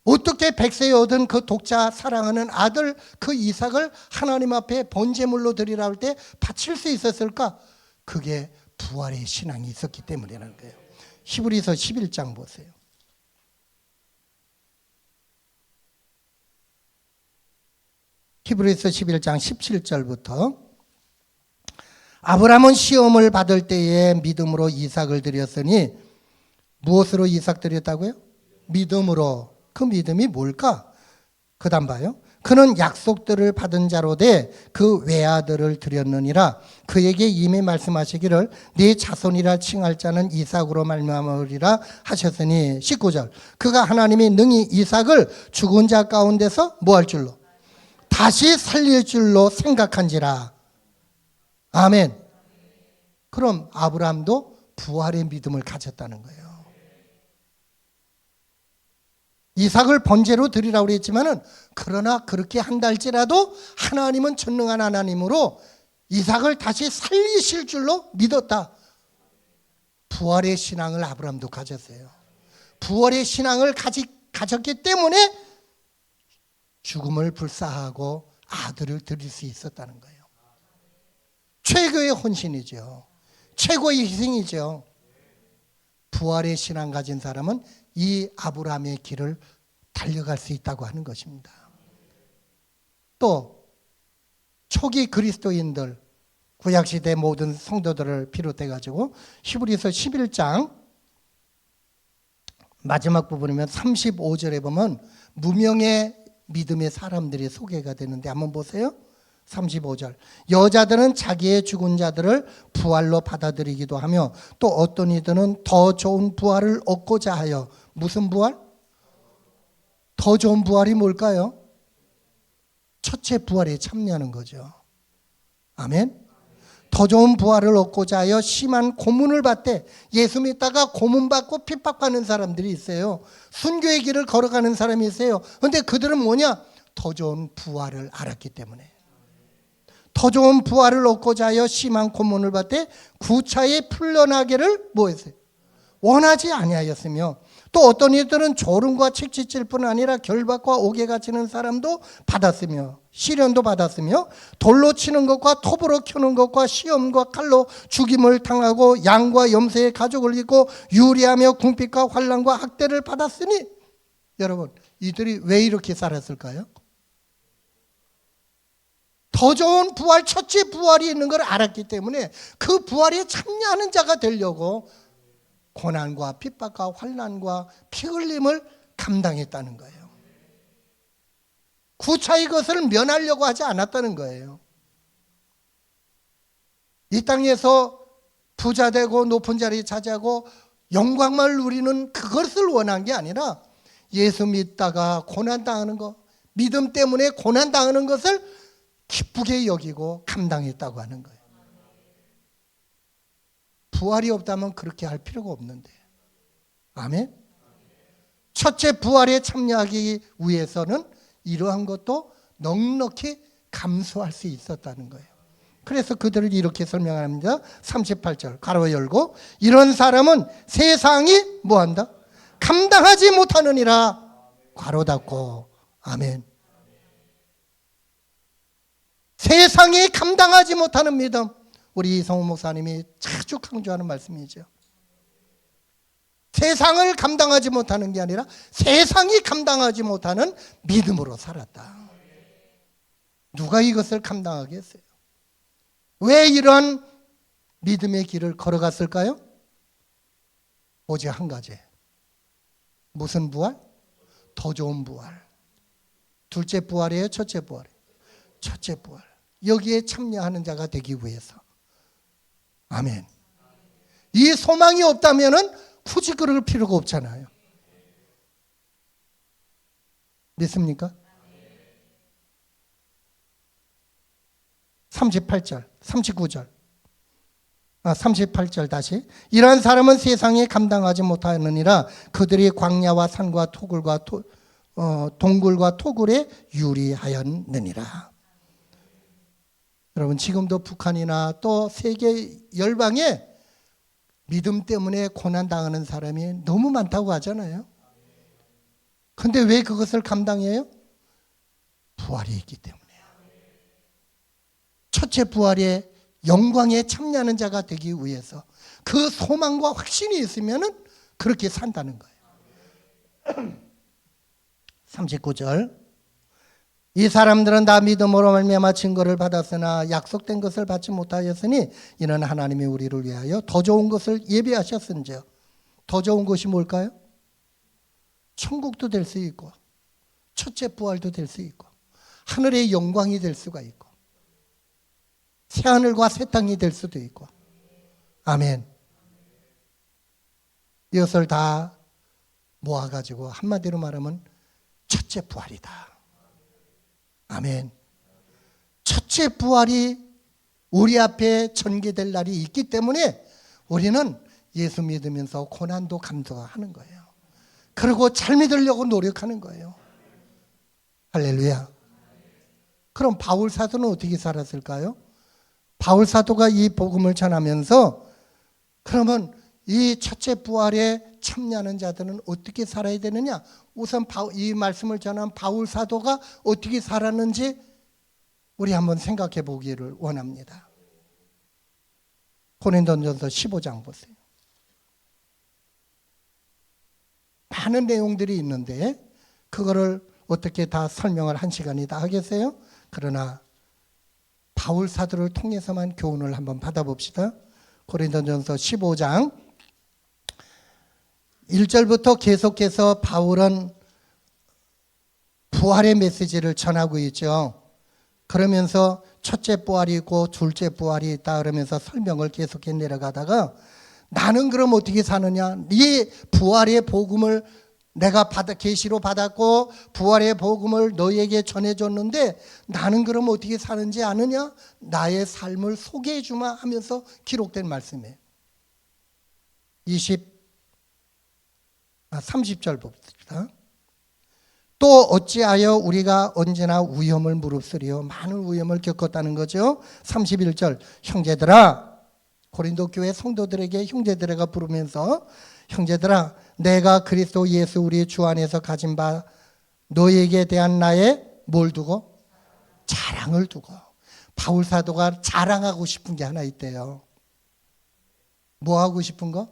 어떻게 100세에 얻은 그 독자 사랑하는 아들 그 이삭을 하나님 앞에 번제물로 드리라 할 때 바칠 수 있었을까? 그게 부활의 신앙이 있었기 때문이라는 거예요. 히브리서 11장 보세요. 히브리서 11장 17절부터 아브라함은 시험을 받을 때에 믿음으로 이삭을 드렸으니 무엇으로 이삭 드렸다고요? 믿음으로. 그 믿음이 뭘까? 그 다음 봐요. 그는 약속들을 받은 자로 돼 그 외아들을 드렸느니라. 그에게 이미 말씀하시기를 네 자손이라 칭할 자는 이삭으로 말미암으리라 하셨으니 19절 그가 하나님이 능히 이삭을 죽은 자 가운데서 뭐 할 줄로? 다시 살릴 줄로 생각한지라. 아멘. 그럼 아브라함도 부활의 믿음을 가졌다는 거예요. 이삭을 번제로 드리라고 그랬지만은 그러나 그렇게 한달지라도 하나님은 전능한 하나님으로 이삭을 다시 살리실 줄로 믿었다. 부활의 신앙을 아브라함도 가졌어요. 부활의 신앙을 가졌기 때문에 죽음을 불사하고 아들을 드릴 수 있었다는 거예요. 최고의 헌신이죠. 최고의 희생이죠. 부활의 신앙 가진 사람은 이 아브라함의 길을 달려갈 수 있다고 하는 것입니다. 또 초기 그리스도인들 구약시대 모든 성도들을 비롯해 가지고 히브리서 11장 마지막 부분이면 35절에 보면 무명의 믿음의 사람들이 소개가 되는데 한번 보세요. 35절 여자들은 자기의 죽은 자들을 부활로 받아들이기도 하며 또 어떤 이들은 더 좋은 부활을 얻고자 하여 무슨 부활? 더 좋은 부활이 뭘까요? 첫째 부활에 참여하는 거죠. 아멘. 더 좋은 부활을 얻고자 하여 심한 고문을 받되 예수 믿다가 고문받고 핍박받는 사람들이 있어요. 순교의 길을 걸어가는 사람이 있어요. 그런데 그들은 뭐냐? 더 좋은 부활을 알았기 때문에 더 좋은 부활을 얻고자 하여 심한 고문을 받되 구차히 풀려나기를 뭐했어요? 원하지 아니하였으며 또 어떤 이들은 졸음과 책짓질 뿐 아니라 결박과 옥에 갇히는 사람도 받았으며 시련도 받았으며 돌로 치는 것과 톱으로 켜는 것과 시험과 칼로 죽임을 당하고 양과 염소의 가죽을 입고 유리하며 궁핍과 환난과 학대를 받았으니 여러분 이들이 왜 이렇게 살았을까요? 더 좋은 부활, 첫째 부활이 있는 걸 알았기 때문에 그 부활에 참여하는 자가 되려고 고난과 핍박과 환난과 피 흘림을 감당했다는 거예요. 구차히 그것을 면하려고 하지 않았다는 거예요. 이 땅에서 부자 되고 높은 자리 차지하고 영광을 누리는 그것을 원한 게 아니라 예수 믿다가 고난당하는 것, 믿음 때문에 고난당하는 것을 기쁘게 여기고 감당했다고 하는 거예요. 부활이 없다면 그렇게 할 필요가 없는데. 아멘. 첫째 부활에 참여하기 위해서는 이러한 것도 넉넉히 감수할 수 있었다는 거예요. 그래서 그들을 이렇게 설명합니다. 38절 가로 열고 이런 사람은 세상이 뭐한다? 감당하지 못하느니라 괄호 닫고. 아멘. 세상이 감당하지 못하는 믿음, 우리 이성호 목사님이 자주 강조하는 말씀이죠. 세상을 감당하지 못하는 게 아니라 세상이 감당하지 못하는 믿음으로 살았다. 누가 이것을 감당하겠어요? 왜 이러한 믿음의 길을 걸어갔을까요? 오직 한 가지. 무슨 부활? 더 좋은 부활. 둘째 부활이에요? 첫째 부활이에요? 첫째 부활. 여기에 참여하는 자가 되기 위해서. 아멘. 이 소망이 없다면 굳이 그럴 필요가 없잖아요. 믿습니까? 38절, 39절. 38절 다시. 이러한 사람은 세상에 감당하지 못하느니라 그들이 광야와 산과 토굴과 동굴과 토굴에 유리하였느니라. 여러분 지금도 북한이나 또 세계 열방에 믿음 때문에 고난당하는 사람이 너무 많다고 하잖아요. 근데 왜 그것을 감당해요? 부활이 있기 때문에. 첫째 부활의 영광에 참여하는 자가 되기 위해서 그 소망과 확신이 있으면 그렇게 산다는 거예요. 39절 이 사람들은 다 믿음으로 말미암아 증거를 받았으나 약속된 것을 받지 못하였으니 이는 하나님이 우리를 위하여 더 좋은 것을 예비하셨은지요. 더 좋은 것이 뭘까요? 천국도 될 수 있고 첫째 부활도 될 수 있고 하늘의 영광이 될 수가 있고 새하늘과 새 땅이 될 수도 있고. 아멘. 이것을 다 모아가지고 한마디로 말하면 첫째 부활이다. 아멘. 첫째 부활이 우리 앞에 전개될 날이 있기 때문에 우리는 예수 믿으면서 고난도 감수하는 거예요. 그리고 잘 믿으려고 노력하는 거예요. 할렐루야. 그럼 바울 사도는 어떻게 살았을까요? 바울 사도가 이 복음을 전하면서 그러면 이 첫째 부활에 참여하는 자들은 어떻게 살아야 되느냐? 우선 이 말씀을 전한 바울 사도가 어떻게 살았는지 우리 한번 생각해 보기를 원합니다. 고린도전서 15장 보세요. 많은 내용들이 있는데 그거를 어떻게 다 설명을 한 시간이 다 하겠어요? 그러나 바울 사도를 통해서만 교훈을 한번 받아봅시다. 고린도전서 15장 1절부터 계속해서 바울은 부활의 메시지를 전하고 있죠. 그러면서 첫째 부활이 있고 둘째 부활이 있다 그러면서 설명을 계속해 내려가다가 나는 그럼 어떻게 사느냐? 이 부활의 복음을 내가 계시로 받았고 부활의 복음을 너희에게 전해줬는데 나는 그럼 어떻게 사는지 아느냐? 나의 삶을 소개해 주마 하면서 기록된 말씀이에요. 30절 봅시다. 또 어찌하여 우리가 언제나 위험을 무릅쓰리요? 많은 위험을 겪었다는 거죠. 31절 형제들아, 고린도 교회 성도들에게 형제들에게 부르면서 형제들아, 내가 그리스도 예수 우리 주 안에서 가진 바 너에게 대한 나의 뭘 두고? 자랑을 두고. 바울 사도가 자랑하고 싶은 게 하나 있대요. 뭐 하고 싶은 거?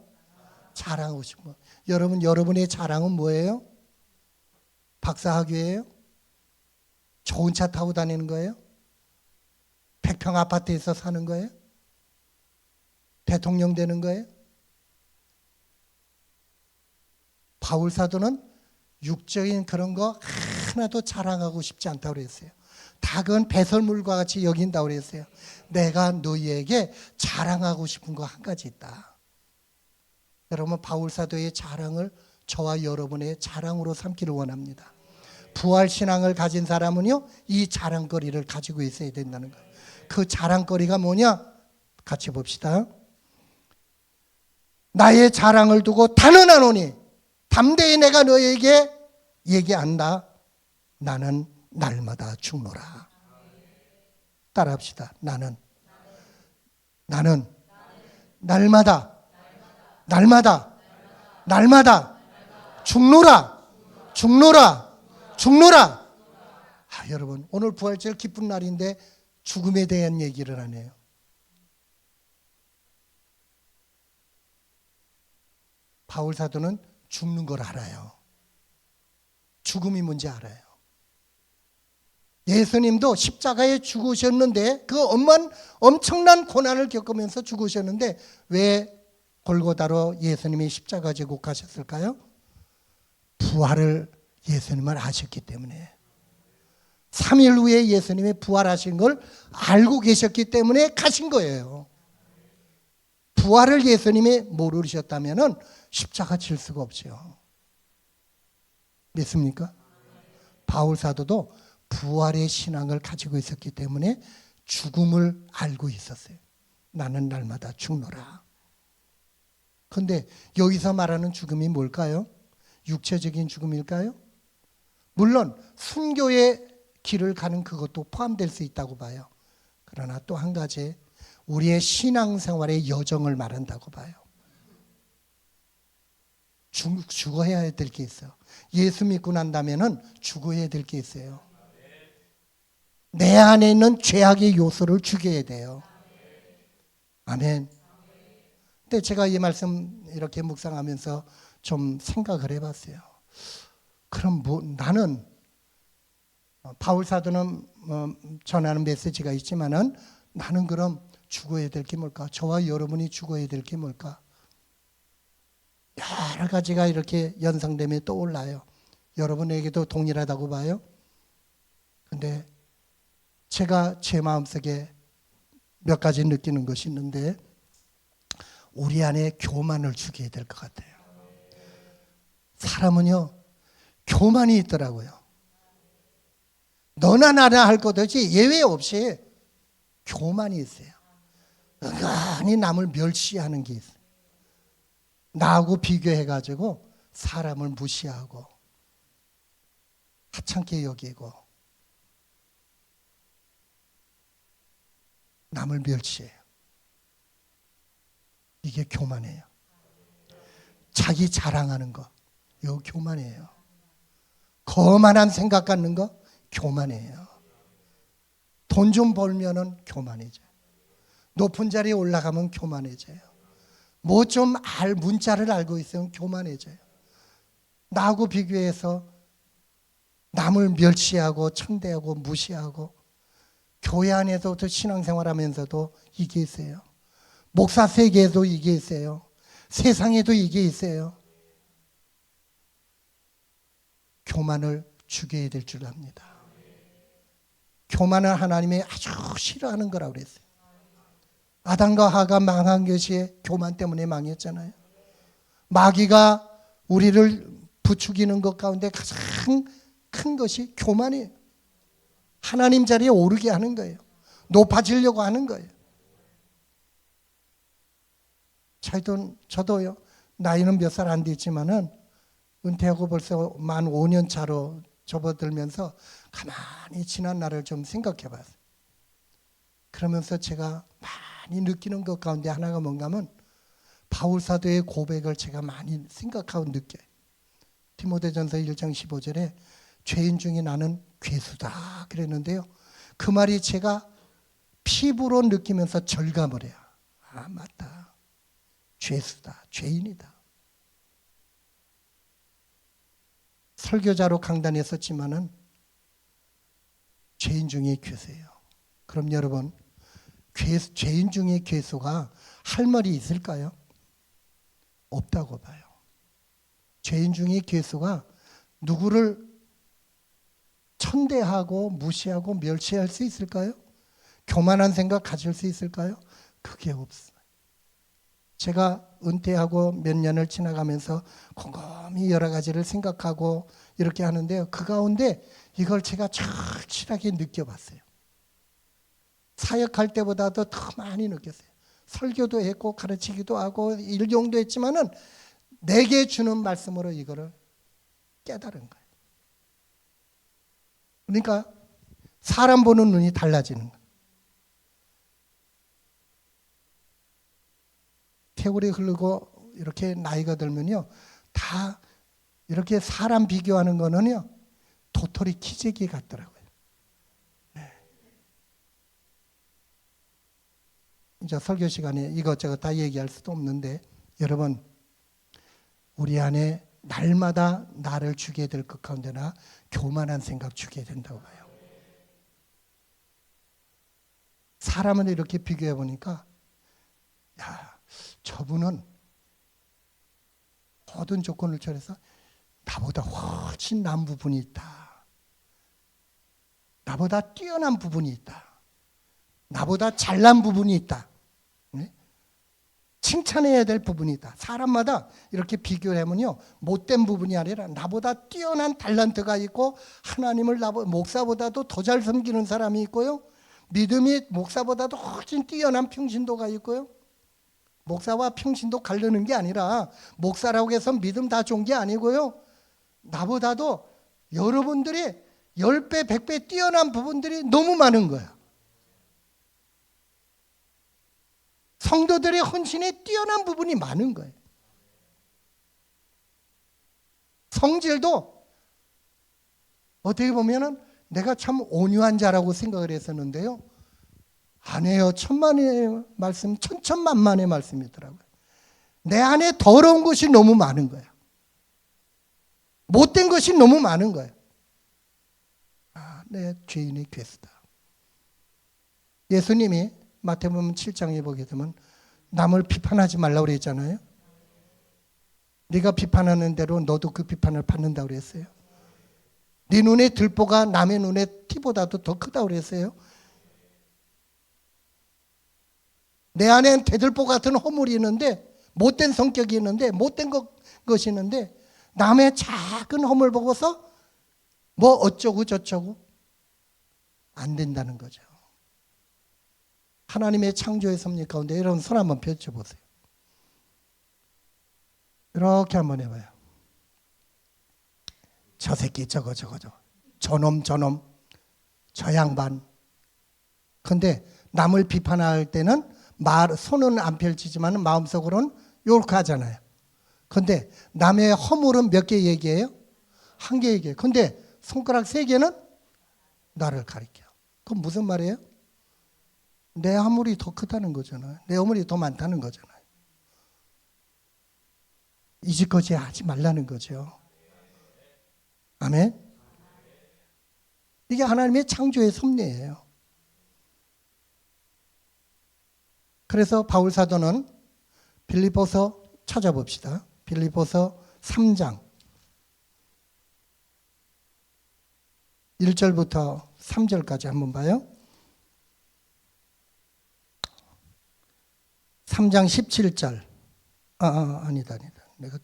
자랑하고 싶은 거. 여러분의 자랑은 뭐예요? 박사학위예요? 좋은 차 타고 다니는 거예요? 100평 아파트에서 사는 거예요? 대통령 되는 거예요? 바울 사도는 육적인 그런 거 하나도 자랑하고 싶지 않다고 그랬어요. 닭은 배설물과 같이 여긴다고 그랬어요. 내가 너희에게 자랑하고 싶은 거 한 가지 있다. 여러분, 바울사도의 자랑을 저와 여러분의 자랑으로 삼기를 원합니다. 부활신앙을 가진 사람은요, 이 자랑거리를 가지고 있어야 된다는 거예요. 그 자랑거리가 뭐냐? 같이 봅시다. 나의 자랑을 두고 단언하노니 담대히 내가 너에게 얘기한다. 나는 날마다 죽노라. 따라합시다. 나는 날마다 죽노라. 여러분, 오늘 부활절 기쁜 날인데 죽음에 대한 얘기를 하네요. 바울 사도는 죽는 걸 알아요. 죽음이 뭔지 알아요. 예수님도 십자가에 죽으셨는데 그 엄청난 고난을 겪으면서 죽으셨는데 왜 골고다로 예수님이 십자가 지고 가셨을까요? 부활을 예수님은 아셨기 때문에, 3일 후에 예수님이 부활하신 걸 알고 계셨기 때문에 가신 거예요. 부활을 예수님이 모르셨다면 십자가 질 수가 없죠. 믿습니까? 바울 사도도 부활의 신앙을 가지고 있었기 때문에 죽음을 알고 있었어요. 나는 날마다 죽노라. 그런데 여기서 말하는 죽음이 뭘까요? 육체적인 죽음일까요? 물론 순교의 길을 가는 그것도 포함될 수 있다고 봐요. 그러나 또 한 가지, 우리의 신앙생활의 여정을 말한다고 봐요. 죽어야 될 게 있어요. 예수 믿고 난다면은 죽어야 될 게 있어요. 내 안에 있는 죄악의 요소를 죽여야 돼요. 아멘. 근데 제가 이 말씀 이렇게 묵상하면서 좀 생각을 해봤어요. 그럼 나는, 바울 사도는 전하는 메시지가 있지만은 나는 그럼 죽어야 될 게 뭘까? 저와 여러분이 죽어야 될 게 뭘까? 여러 가지가 이렇게 연상되며 떠올라요. 여러분에게도 동일하다고 봐요. 근데 제가 제 마음속에 몇 가지 느끼는 것이 있는데, 우리 안에 교만을 죽여야 될 것 같아요. 사람은요, 교만이 있더라고요. 너나 나나 할 것 없이 예외 없이 교만이 있어요. 은근히 남을 멸시하는 게 있어요. 나하고 비교해가지고 사람을 무시하고 하찮게 여기고 남을 멸시해요. 이게 교만이에요. 자기 자랑하는 거, 이거 교만이에요. 거만한 생각 갖는 거, 교만이에요. 돈 좀 벌면은 교만해져요. 높은 자리에 올라가면 교만해져요. 뭐 좀 문자를 알고 있으면 교만해져요. 나하고 비교해서 남을 멸시하고 천대하고 무시하고, 교회 안에서도 신앙생활하면서도 이게 있어요. 목사 세계에도 이게 있어요. 세상에도 이게 있어요. 교만을 죽여야 될 줄 압니다. 교만은 하나님이 아주 싫어하는 거라고 그랬어요. 아담과 하가 망한 것이 교만 때문에 망했잖아요. 마귀가 우리를 부추기는 것 가운데 가장 큰 것이 교만이에요. 하나님 자리에 오르게 하는 거예요. 높아지려고 하는 거예요. 저도요, 나이는 몇 살 안 됐지만은 은퇴하고 벌써 만 5년 차로 접어들면서 가만히 지난 날을 좀 생각해 봤어요. 그러면서 제가 많이 느끼는 것 가운데 하나가 뭔가 하면, 바울 사도의 고백을 제가 많이 생각하고 느껴요. 디모데전서 1장 15절에 죄인 중에 나는 괴수다 그랬는데요, 그 말이 제가 피부로 느끼면서 절감을 해요. 아, 맞다. 죄수다. 죄인이다. 설교자로 강단에 섰지만은 죄인 중에 괴수예요. 그럼 여러분, 죄인 중에 괴수가 할 말이 있을까요? 없다고 봐요. 죄인 중에 괴수가 누구를 천대하고 무시하고 멸시할 수 있을까요? 교만한 생각 가질 수 있을까요? 그게 없어요. 제가 은퇴하고 몇 년을 지나가면서 곰곰이 여러 가지를 생각하고 이렇게 하는데요. 그 가운데 이걸 제가 절실하게 느껴봤어요. 사역할 때보다도 더 많이 느꼈어요. 설교도 했고 가르치기도 하고 일용도 했지만은 내게 주는 말씀으로 이거를 깨달은 거예요. 그러니까 사람 보는 눈이 달라지는 거예요. 세월이 흐르고 이렇게 나이가 들면요, 다 이렇게 사람 비교하는 거는요, 도토리 키재기 같더라고요. 네. 이제 설교 시간에 이것저것 다 얘기할 수도 없는데, 여러분, 우리 안에 날마다 나를 주게 될 것 가운데나 교만한 생각 주게 된다고 봐요. 사람을 이렇게 비교해 보니까, 야, 저분은 모든 조건을 처해서 나보다 훨씬 나은 부분이 있다. 나보다 뛰어난 부분이 있다. 나보다 잘난 부분이 있다. 네? 칭찬해야 될 부분이 있다. 사람마다 이렇게 비교를 하면요, 못된 부분이 아니라 나보다 뛰어난 탤런트가 있고 하나님을 목사보다도 더 잘 섬기는 사람이 있고요, 믿음이 목사보다도 훨씬 뛰어난 평신도가 있고요. 목사와 평신도 가르는 게 아니라 목사라고 해서 믿음 다 좋은 게 아니고요, 나보다도 여러분들이 10배, 100배 뛰어난 부분들이 너무 많은 거야. 성도들의 헌신에 뛰어난 부분이 많은 거예요. 성질도 어떻게 보면은 내가 참 온유한 자라고 생각을 했었는데요, 아니에요. 천만의 말씀, 천천만만의 말씀이더라고요. 내 안에 더러운 것이 너무 많은 거야. 못된 것이 너무 많은 거야. 아, 내 죄인의 괴수다. 예수님이 마태복음 7장에 보게 되면 남을 비판하지 말라고 그랬잖아요. 네가 비판하는 대로 너도 그 비판을 받는다고 그랬어요. 네 눈에 들보가 남의 눈에 티보다도 더 크다고 그랬어요. 내 안엔 대들보 같은 허물이 있는데, 못된 성격이 있는데, 못된 것이 있는데, 남의 작은 허물 보고서 뭐 어쩌고 저쩌고 안 된다는 거죠. 하나님의 창조의 섭리 가운데 여러분 손 한번 펼쳐보세요. 이렇게 한번 해봐요. 저 새끼 저거 저놈 저 양반. 근데 남을 비판할 때는 손은 안 펼치지만 마음속으로는 이렇게 하잖아요. 근데 남의 허물은 몇 개 얘기해요? 한 개 얘기해요. 근데 손가락 3개는 나를 가리켜. 그건 무슨 말이에요? 내 허물이 더 크다는 거잖아요. 내 허물이 더 많다는 거잖아요. 이짓거지 하지 말라는 거죠. 아멘? 이게 하나님의 창조의 섭리예요. 그래서 바울 사도는 빌립보서 찾아봅시다. 빌립보서 3장 1절부터 3절까지 한번 봐요. 3장 17절. 아니다. 내가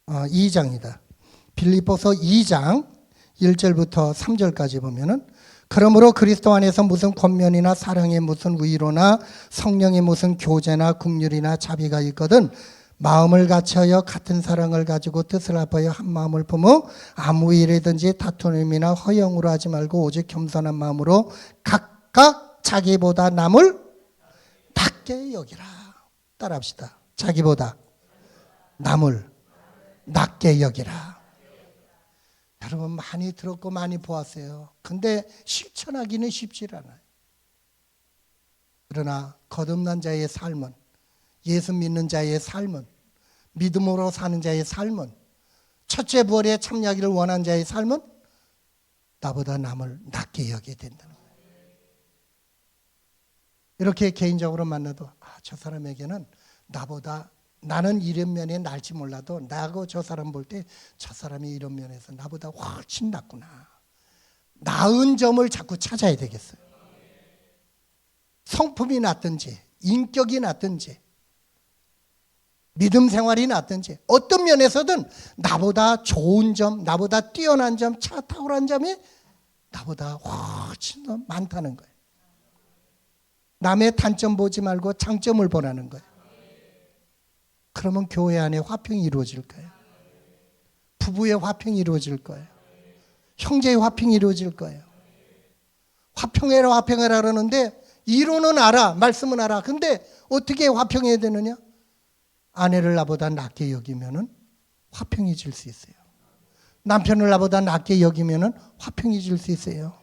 2장이다. 빌립보서 2장 1절부터 3절까지 보면은, 그러므로 그리스도 안에서 무슨 권면이나 사랑의 무슨 위로나 성령의 무슨 교제나 긍휼이나 자비가 있거든 마음을 같이하여 같은 사랑을 가지고 뜻을 합하여 한 마음을 품어 아무 일이든지 다툼이나 허영으로 하지 말고 오직 겸손한 마음으로 각각 자기보다 남을 낮게 여기라. 따라합시다. 자기보다 남을 낮게 여기라. 여러분 많이 들었고 많이 보았어요. 근데 실천하기는 쉽지 않아요. 그러나 거듭난 자의 삶은, 예수 믿는 자의 삶은, 믿음으로 사는 자의 삶은, 첫째 부활에 참여하기를 원하는 자의 삶은 나보다 남을 낮게 여기게 된다는 거예요. 이렇게 개인적으로 만나도 저 사람에게는 나보다 나는 이런 면에 날지 몰라도 나하고 저 사람 볼 때 저 사람이 이런 면에서 나보다 훨씬 낫구나. 나은 점을 자꾸 찾아야 되겠어요. 성품이 낫든지 인격이 낫든지 믿음 생활이 낫든지 어떤 면에서든 나보다 좋은 점, 나보다 뛰어난 점, 탁월한 점이 나보다 훨씬 더 많다는 거예요. 남의 단점 보지 말고 장점을 보라는 거예요. 그러면 교회 안에 화평이 이루어질 거예요. 부부의 화평이 이루어질 거예요. 형제의 화평이 이루어질 거예요. 화평해라 화평해라 그러는데 이론은 알아, 말씀은 알아. 근데 어떻게 화평해야 되느냐? 아내를 나보다 낮게 여기면은 화평해질 수 있어요. 남편을 나보다 낮게 여기면은 화평해질 수 있어요.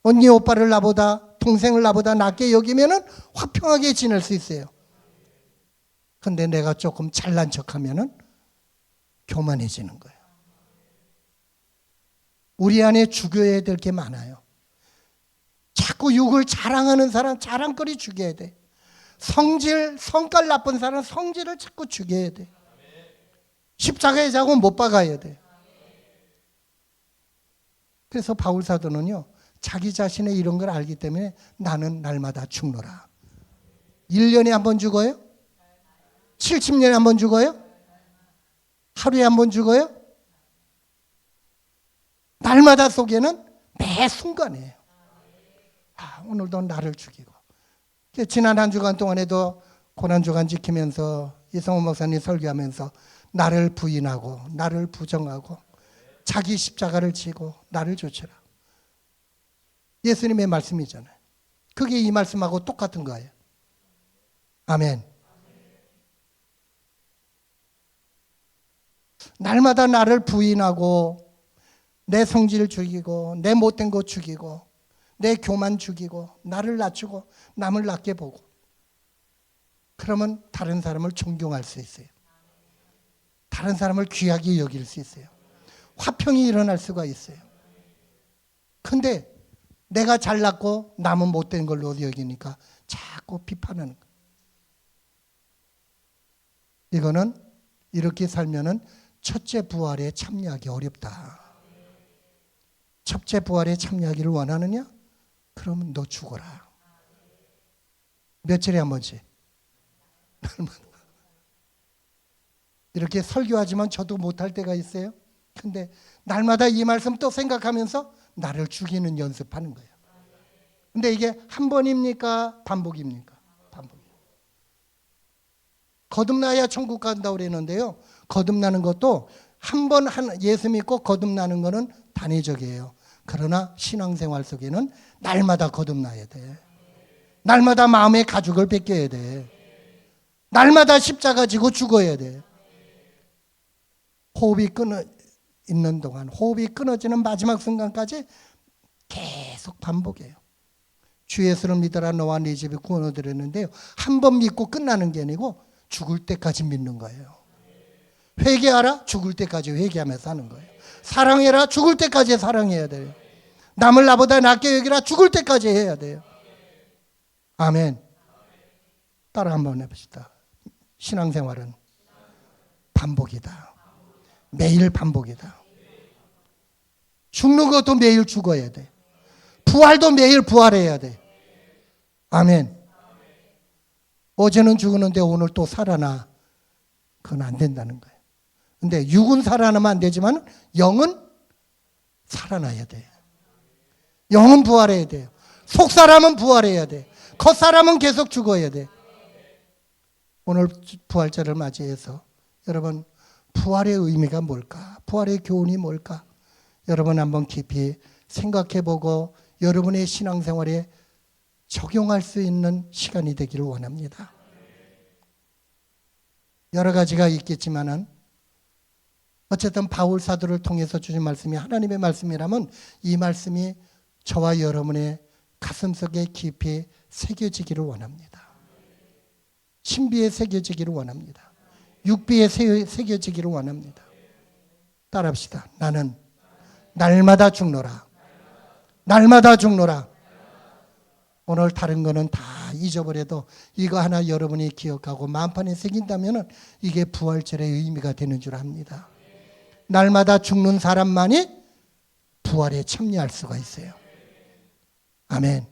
언니 오빠를 나보다, 동생을 나보다 낮게 여기면은 화평하게 지낼 수 있어요. 근데 내가 조금 잘난 척하면은 교만해지는 거예요. 우리 안에 죽여야 될 게 많아요. 자꾸 육을 자랑하는 사람 자랑거리 죽여야 돼. 성질, 성깔 나쁜 사람 성질을 자꾸 죽여야 돼. 십자가에 자고 못 박아야 돼. 그래서 바울 사도는요, 자기 자신의 이런 걸 알기 때문에 나는 날마다 죽노라. 1년에 한 번 죽어요? 70년에 한 번 죽어요? 하루에 한 번 죽어요? 날마다 속에는 매 순간이에요. 오늘도 나를 죽이고. 지난 한 주간 동안에도 고난주간 지키면서 이성호 목사님 설교하면서 나를 부인하고 나를 부정하고 자기 십자가를 지고 나를 좇으라. 예수님의 말씀이잖아요. 그게 이 말씀하고 똑같은 거예요. 아멘. 날마다 나를 부인하고 내 성질 죽이고 내 못된 거 죽이고 내 교만 죽이고 나를 낮추고 남을 낮게 보고 그러면 다른 사람을 존경할 수 있어요. 다른 사람을 귀하게 여길 수 있어요. 화평이 일어날 수가 있어요. 근데 내가 잘났고 남은 못된 걸로 여기니까 자꾸 비판하는 거예요. 이거는 이렇게 살면은 첫째 부활에 참여하기 어렵다. 첫째 부활에 참여하기를 원하느냐? 그러면 너 죽어라. 며칠에 한 번씩. 이렇게 설교하지만 저도 못할 때가 있어요. 근데 날마다 이 말씀 또 생각하면서 나를 죽이는 연습하는 거예요. 근데 이게 한 번입니까? 반복입니까? 반복이에요. 거듭나야 천국 간다고 그랬는데요. 거듭나는 것도 한 번 예수 믿고 거듭나는 거는 단회적이에요. 그러나 신앙생활 속에는 날마다 거듭나야 돼. 날마다 마음의 가죽을 벗겨야 돼. 날마다 십자가 지고 죽어야 돼. 호흡이 끊어 있는 동안, 호흡이 끊어지는 마지막 순간까지 계속 반복해요. 주 예수를 믿어라 너와 네 집이 구원 얻으려는데요. 한 번 믿고 끝나는 게 아니고 죽을 때까지 믿는 거예요. 회개하라 죽을 때까지 회개하며 사는 거예요. 사랑해라 죽을 때까지 사랑해야 돼요. 남을 나보다 낫게 여기라 죽을 때까지 해야 돼요. 아멘. 따라 한번 해봅시다. 신앙생활은 반복이다. 매일 반복이다. 죽는 것도 매일 죽어야 돼. 부활도 매일 부활해야 돼. 아멘. 어제는 죽었는데 오늘 또 살아나. 그건 안 된다는 거예요. 근데 육은 살아나면 안 되지만 영은 살아나야 돼. 영은 부활해야 돼요. 속사람은 부활해야 돼. 겉사람은 계속 죽어야 돼. 오늘 부활절을 맞이해서 여러분 부활의 의미가 뭘까? 부활의 교훈이 뭘까? 여러분 한번 깊이 생각해보고 여러분의 신앙생활에 적용할 수 있는 시간이 되기를 원합니다. 여러 가지가 있겠지만은 어쨌든 바울 사도를 통해서 주신 말씀이 하나님의 말씀이라면 이 말씀이 저와 여러분의 가슴속에 깊이 새겨지기를 원합니다. 신비에 새겨지기를 원합니다. 육비에 새겨지기를 원합니다. 따라합시다. 나는 날마다 죽노라. 날마다 죽노라. 오늘 다른 거는 다 잊어버려도 이거 하나 여러분이 기억하고 마음판에 새긴다면 이게 부활절의 의미가 되는 줄 압니다. 날마다 죽는 사람만이 부활에 참여할 수가 있어요. 아멘.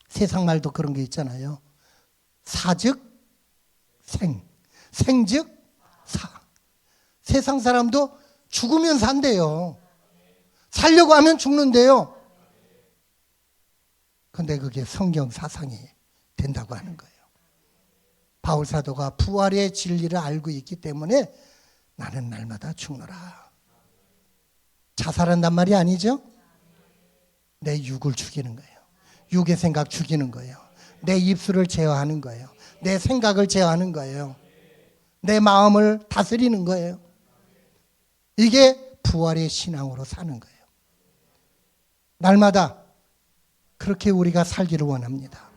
세상 말도 그런 게 있잖아요. 사즉 생, 생즉 사. 세상 사람도 죽으면 산대요. 살려고 하면 죽는데요. 근데 그게 성경 사상이 된다고 하는 거예요. 바울 사도가 부활의 진리를 알고 있기 때문에 나는 날마다 죽노라. 자살한단 말이 아니죠? 내 육을 죽이는 거예요. 육의 생각 죽이는 거예요. 내 입술을 제어하는 거예요. 내 생각을 제어하는 거예요. 내 마음을 다스리는 거예요. 이게 부활의 신앙으로 사는 거예요. 날마다 그렇게 우리가 살기를 원합니다.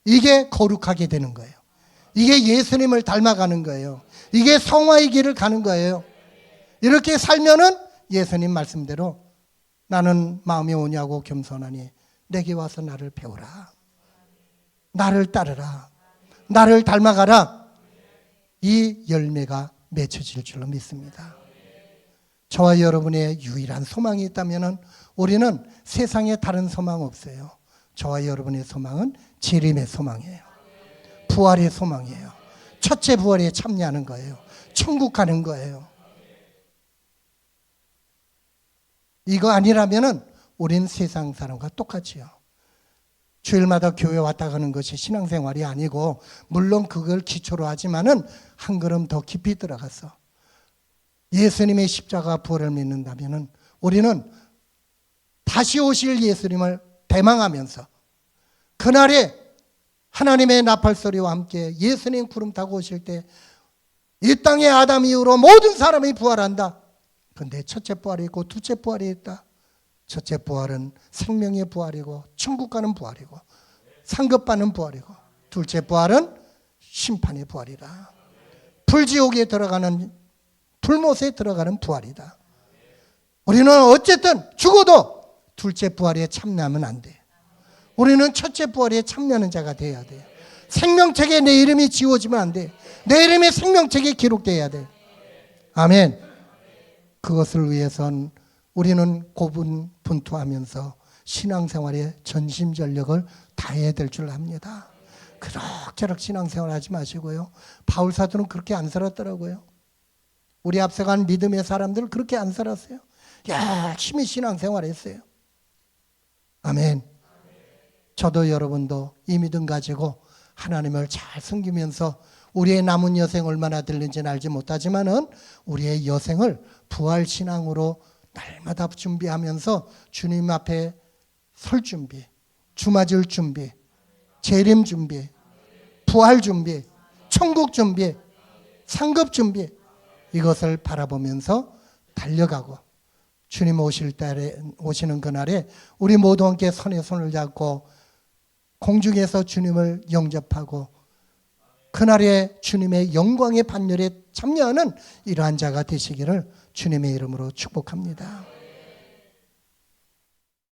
이게 거룩하게 되는 거예요. 이게 예수님을 닮아가는 거예요. 이게 성화의 길을 가는 거예요. 이렇게 살면은 예수님 말씀대로 나는 마음이 오냐고 겸손하니 내게 와서 나를 배우라. 나를 따르라. 나를 닮아가라. 이 열매가 맺혀질 줄로 믿습니다. 저와 여러분의 유일한 소망이 있다면 우리는 세상에 다른 소망 없어요. 저와 여러분의 소망은 재림의 소망이에요. 부활의 소망이에요. 첫째 부활에 참여하는 거예요. 천국 가는 거예요. 이거 아니라면 우린 세상 사람과 똑같이요. 주일마다 교회 왔다 가는 것이 신앙생활이 아니고 물론 그걸 기초로 하지만은 한 걸음 더 깊이 들어가서 예수님의 십자가 부활을 믿는다면은 우리는 다시 오실 예수님을 대망하면서 그날에 하나님의 나팔소리와 함께 예수님 구름 타고 오실 때 이 땅의 아담 이후로 모든 사람이 부활한다. 그런데 첫째 부활이 있고 둘째 부활이 있다. 첫째 부활은 생명의 부활이고 천국 가는 부활이고 상급받는 부활이고 둘째 부활은 심판의 부활이다. 불지옥에 들어가는 불못에 들어가는 부활이다. 우리는 어쨌든 죽어도 둘째 부활에 참여하면 안 돼. 우리는 첫째 부활에 참여하는 자가 돼야 돼요. 생명책에 내 이름이 지워지면 안 돼. 내 이름이 생명책에 기록돼야 돼. 아멘. 그것을 위해선 우리는 고분분투하면서 신앙생활에 전심전력을 다해야 될 줄 압니다. 그럭저럭 신앙생활 하지 마시고요. 바울 사도는 그렇게 안 살았더라고요. 우리 앞서간 믿음의 사람들은 그렇게 안 살았어요. 열심히 신앙생활 했어요. 아멘. 저도 여러분도 이 믿음 가지고 하나님을 잘 섬기면서 우리의 남은 여생 얼마나 들는지는 알지 못하지만은 우리의 여생을 부활신앙으로 날마다 준비하면서 주님 앞에 설 준비, 주맞을 준비, 재림 준비, 부활 준비, 천국 준비, 상급 준비, 이것을 바라보면서 달려가고 주님 오시는 그날에 우리 모두 함께 손에 손을 잡고 공중에서 주님을 영접하고 그날에 주님의 영광의 반열에 참여하는 이러한 자가 되시기를 주님의 이름으로 축복합니다.